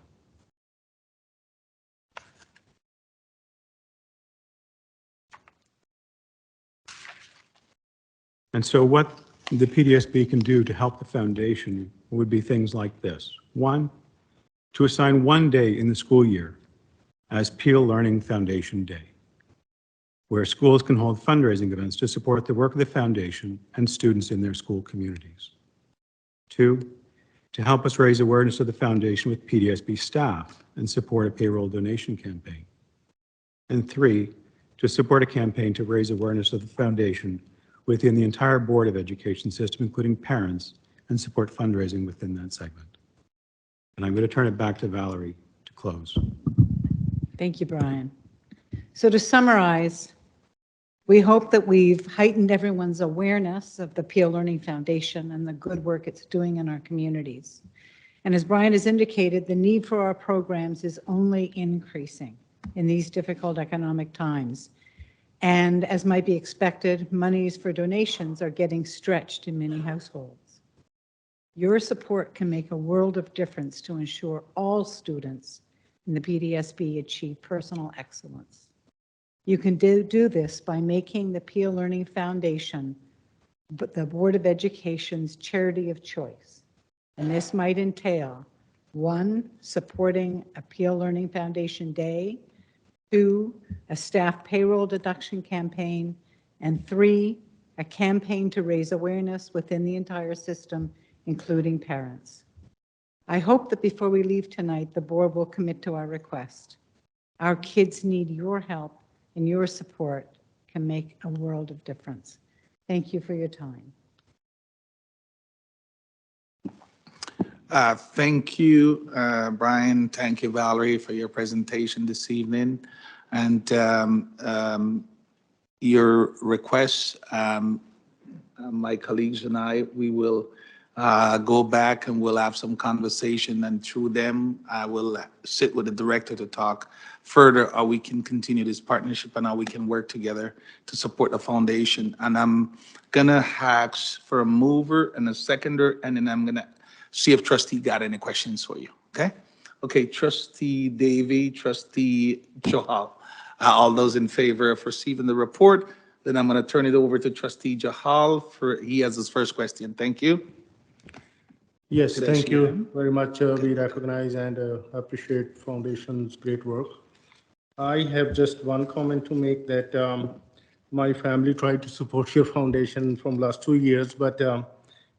And so what the PDSB can do to help the foundation would be things like this. 1, to assign 1 day in the school year as Peel Learning Foundation Day, where schools can hold fundraising events to support the work of the foundation and students in their school communities. 2, to help us raise awareness of the foundation with PDSB staff and support a payroll donation campaign. And 3, to support a campaign to raise awareness of the foundation within the entire Board of Education system, including parents, and support fundraising within that segment. And I'm going to turn it back to Valerie to close. Thank you, Brian. So to summarize, we hope that we've heightened everyone's awareness of the Peel Learning Foundation and the good work it's doing in our communities. And as Brian has indicated, the need for our programs is only increasing in these difficult economic times. And as might be expected, monies for donations are getting stretched in many households. Your support can make a world of difference to ensure all students in the PDSB achieve personal excellence. You can do this by making the Peel Learning Foundation the Board of Education's charity of choice. And this might entail 1, supporting a Peel Learning Foundation Day, 2, a staff payroll deduction campaign, and 3, a campaign to raise awareness within the entire system, including parents. I hope that before we leave tonight, the board will commit to our request. Our kids need your help, and your support can make a world of difference. Thank you for your time. Thank you, Brian. Thank you, Valerie, for your presentation this evening. And your requests, my colleagues and I, we will go back and we'll have some conversation, and through them, I will sit with the director to talk further how we can continue this partnership and how we can work together to support the foundation. And I'm gonna ask for a mover and a seconder, and then I'm gonna see if trustee got any questions for you, okay? Okay, trustee Davy, trustee Johal, all those in favor of receiving the report, then I'm gonna turn it over to trustee Johal for, he has his first question. Thank you. Yes, Did I thank see you him? very much. We recognize and appreciate Foundation's great work. I have just one comment to make that my family tried to support your foundation from last 2 years, but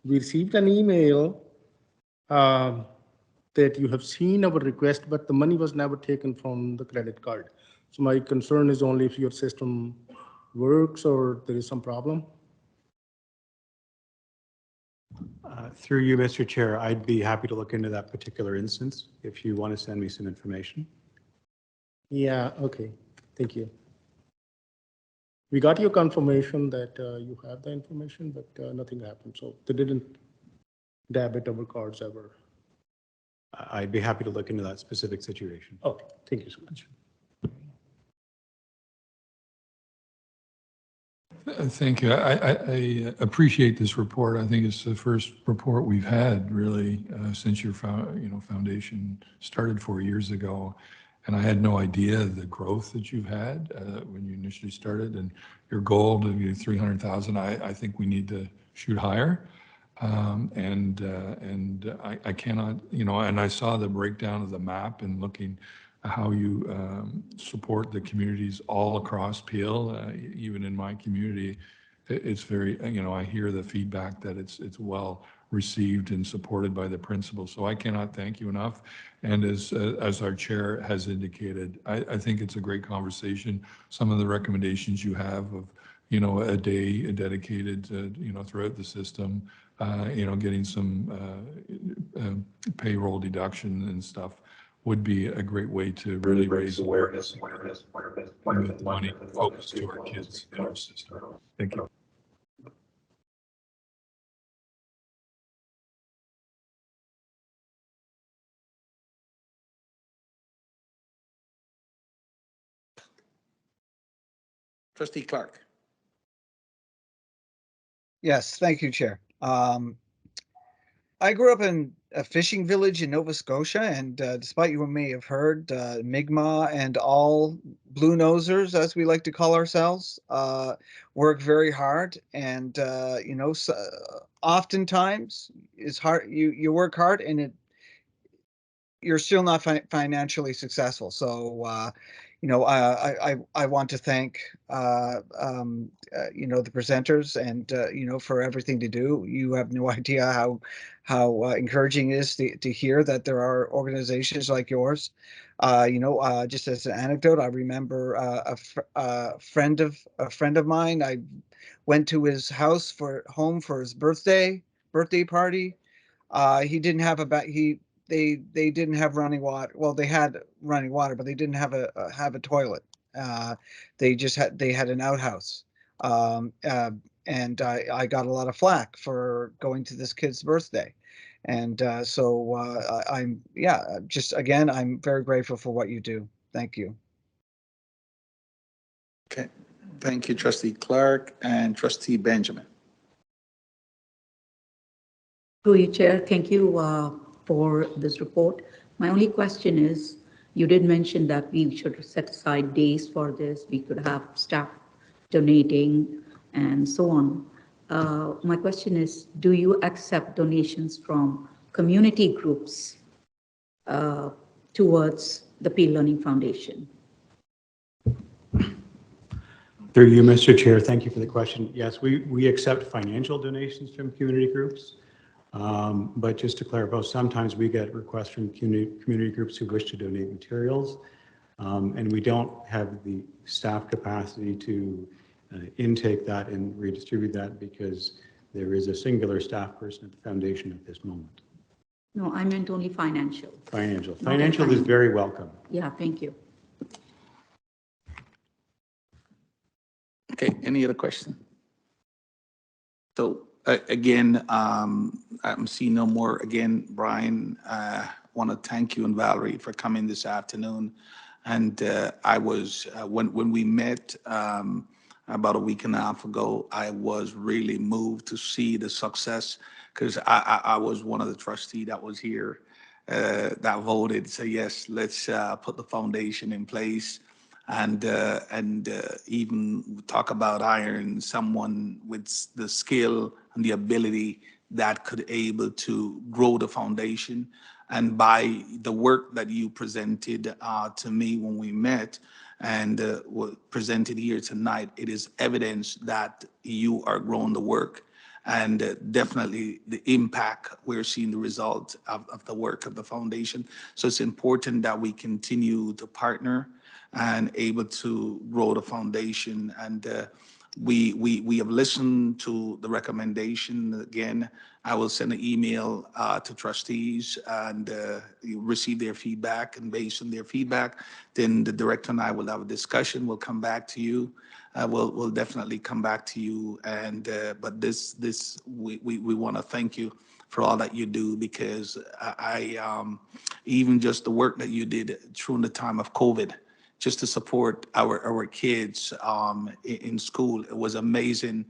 we received an email that you have seen our request, but the money was never taken from the credit card. So my concern is only if your system works or there is some problem. Through you, Mr. Chair, I'd be happy to look into that particular instance if you want to send me some information. Yeah, okay, thank you. We got your confirmation that you have the information, but nothing happened. So they didn't debit our cards ever. I'd be happy to look into that specific situation. Okay, thank you so much. Thank you. I appreciate this report. I think it's the first report we've had really since your foundation started 4 years ago. And I had no idea the growth that you've had when you initially started, and your goal to be 300,000. I think we need to shoot higher. I cannot, and I saw the breakdown of the map and looking how you support the communities all across Peel, even in my community. It's very, I hear the feedback that it's well received and supported by the principals. So I cannot thank you enough. And as our chair has indicated, I think it's a great conversation. Some of the recommendations you have of, a day dedicated, throughout the system, getting some payroll deduction and stuff would be a great way to really raise awareness and get the money focused to our kids in our system. Thank you. Trustee Clark. Yes, thank you, Chair. I grew up in a fishing village in Nova Scotia, and despite you may have heard, Mi'kmaq and all blue nosers, as we like to call ourselves, work very hard. And oftentimes it's hard. You work hard, and you're still not financially successful. So, I want to thank the presenters and for everything to do. You have no idea how encouraging it is to hear that there are organizations like yours. Just as an anecdote, I remember a friend of mine. I went to his house home for his birthday party. He didn't have they didn't have running water. Well, they had running water, but they didn't have a toilet. They had an outhouse. And I got a lot of flack for going to this kid's birthday. And I'm very grateful for what you do. Thank you. Okay, thank you, trustee Clark and trustee Benjamin. Through you, Chair, thank you for this report. My only question is, you did mention that we should set aside days for this. We could have staff donating and so on. My question is, do you accept donations from community groups towards the Peel Learning Foundation? Through you, Mr. Chair, thank you for the question. Yes, we accept financial donations from community groups. But just to clarify, sometimes we get requests from community groups who wish to donate materials, and we don't have the staff capacity to intake that and redistribute that because there is a singular staff person at the foundation at this moment. No, I meant only financial. Financial is very welcome. Yeah, thank you. Okay, any other question? So Again, I'm seeing no more. Again, Brian, want to thank you and Valerie for coming this afternoon. And I was, when we met about a week and a half ago, I was really moved to see the success because I was one of the trustees that was here that voted. So yes, let's put the foundation in place and even talk about hiring someone with the skill and the ability that could able to grow the foundation. And by the work that you presented to me when we met and presented here tonight, it is evidence that you are growing the work and definitely the impact, we're seeing the result of the work of the foundation. So it's important that we continue to partner and able to grow the foundation. And we have listened to the recommendation. Again, I will send an email to trustees and you receive their feedback. And based on their feedback, then the director and I will have a discussion. We'll come back to you. We'll definitely come back to you. And but we want to thank you for all that you do, because even just the work that you did through the time of COVID, just to support our kids in school. It was amazing.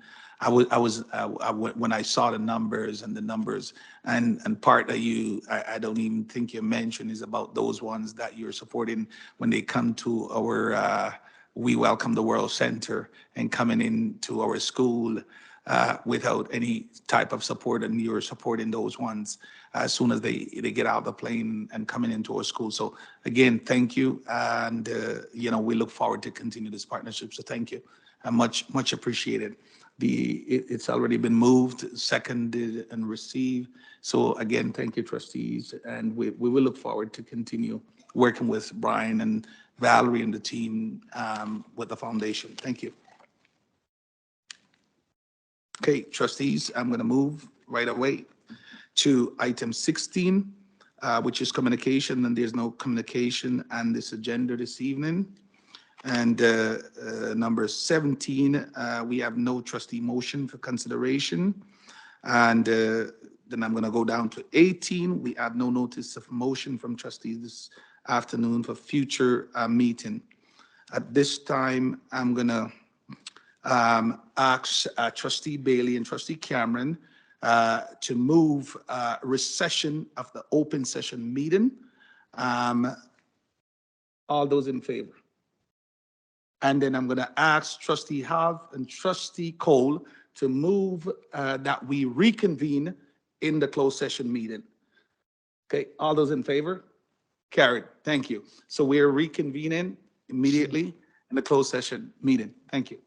When I saw the numbers and part that I don't even think you mentioned is about those ones that you're supporting when they come to our We Welcome the World Center and coming into our school without any type of support, and you're supporting those ones as soon as they get out of the plane and coming into our school. So again, thank you, and we look forward to continue this partnership. So thank you, much appreciated. It's already been moved, seconded, and received. So again, thank you, trustees, and we will look forward to continue working with Brian and Valerie and the team with the foundation. Thank you. Okay, trustees, I'm going to move right away to item 16, which is communication, and there's no communication on this agenda this evening. And number 17, we have no trustee motion for consideration. And then I'm going to go down to 18. We have no notice of motion from trustees this afternoon for future meeting. At this time, I'm going to ask Trustee Bailey and Trustee Cameron to move recession of the open session meeting. All those in favor? And then I'm going to ask Trustee Hav and Trustee Cole to move that we reconvene in the closed session meeting. Okay, all those in favor? Carried. Thank you. So we are reconvening immediately in the closed session meeting. Thank you.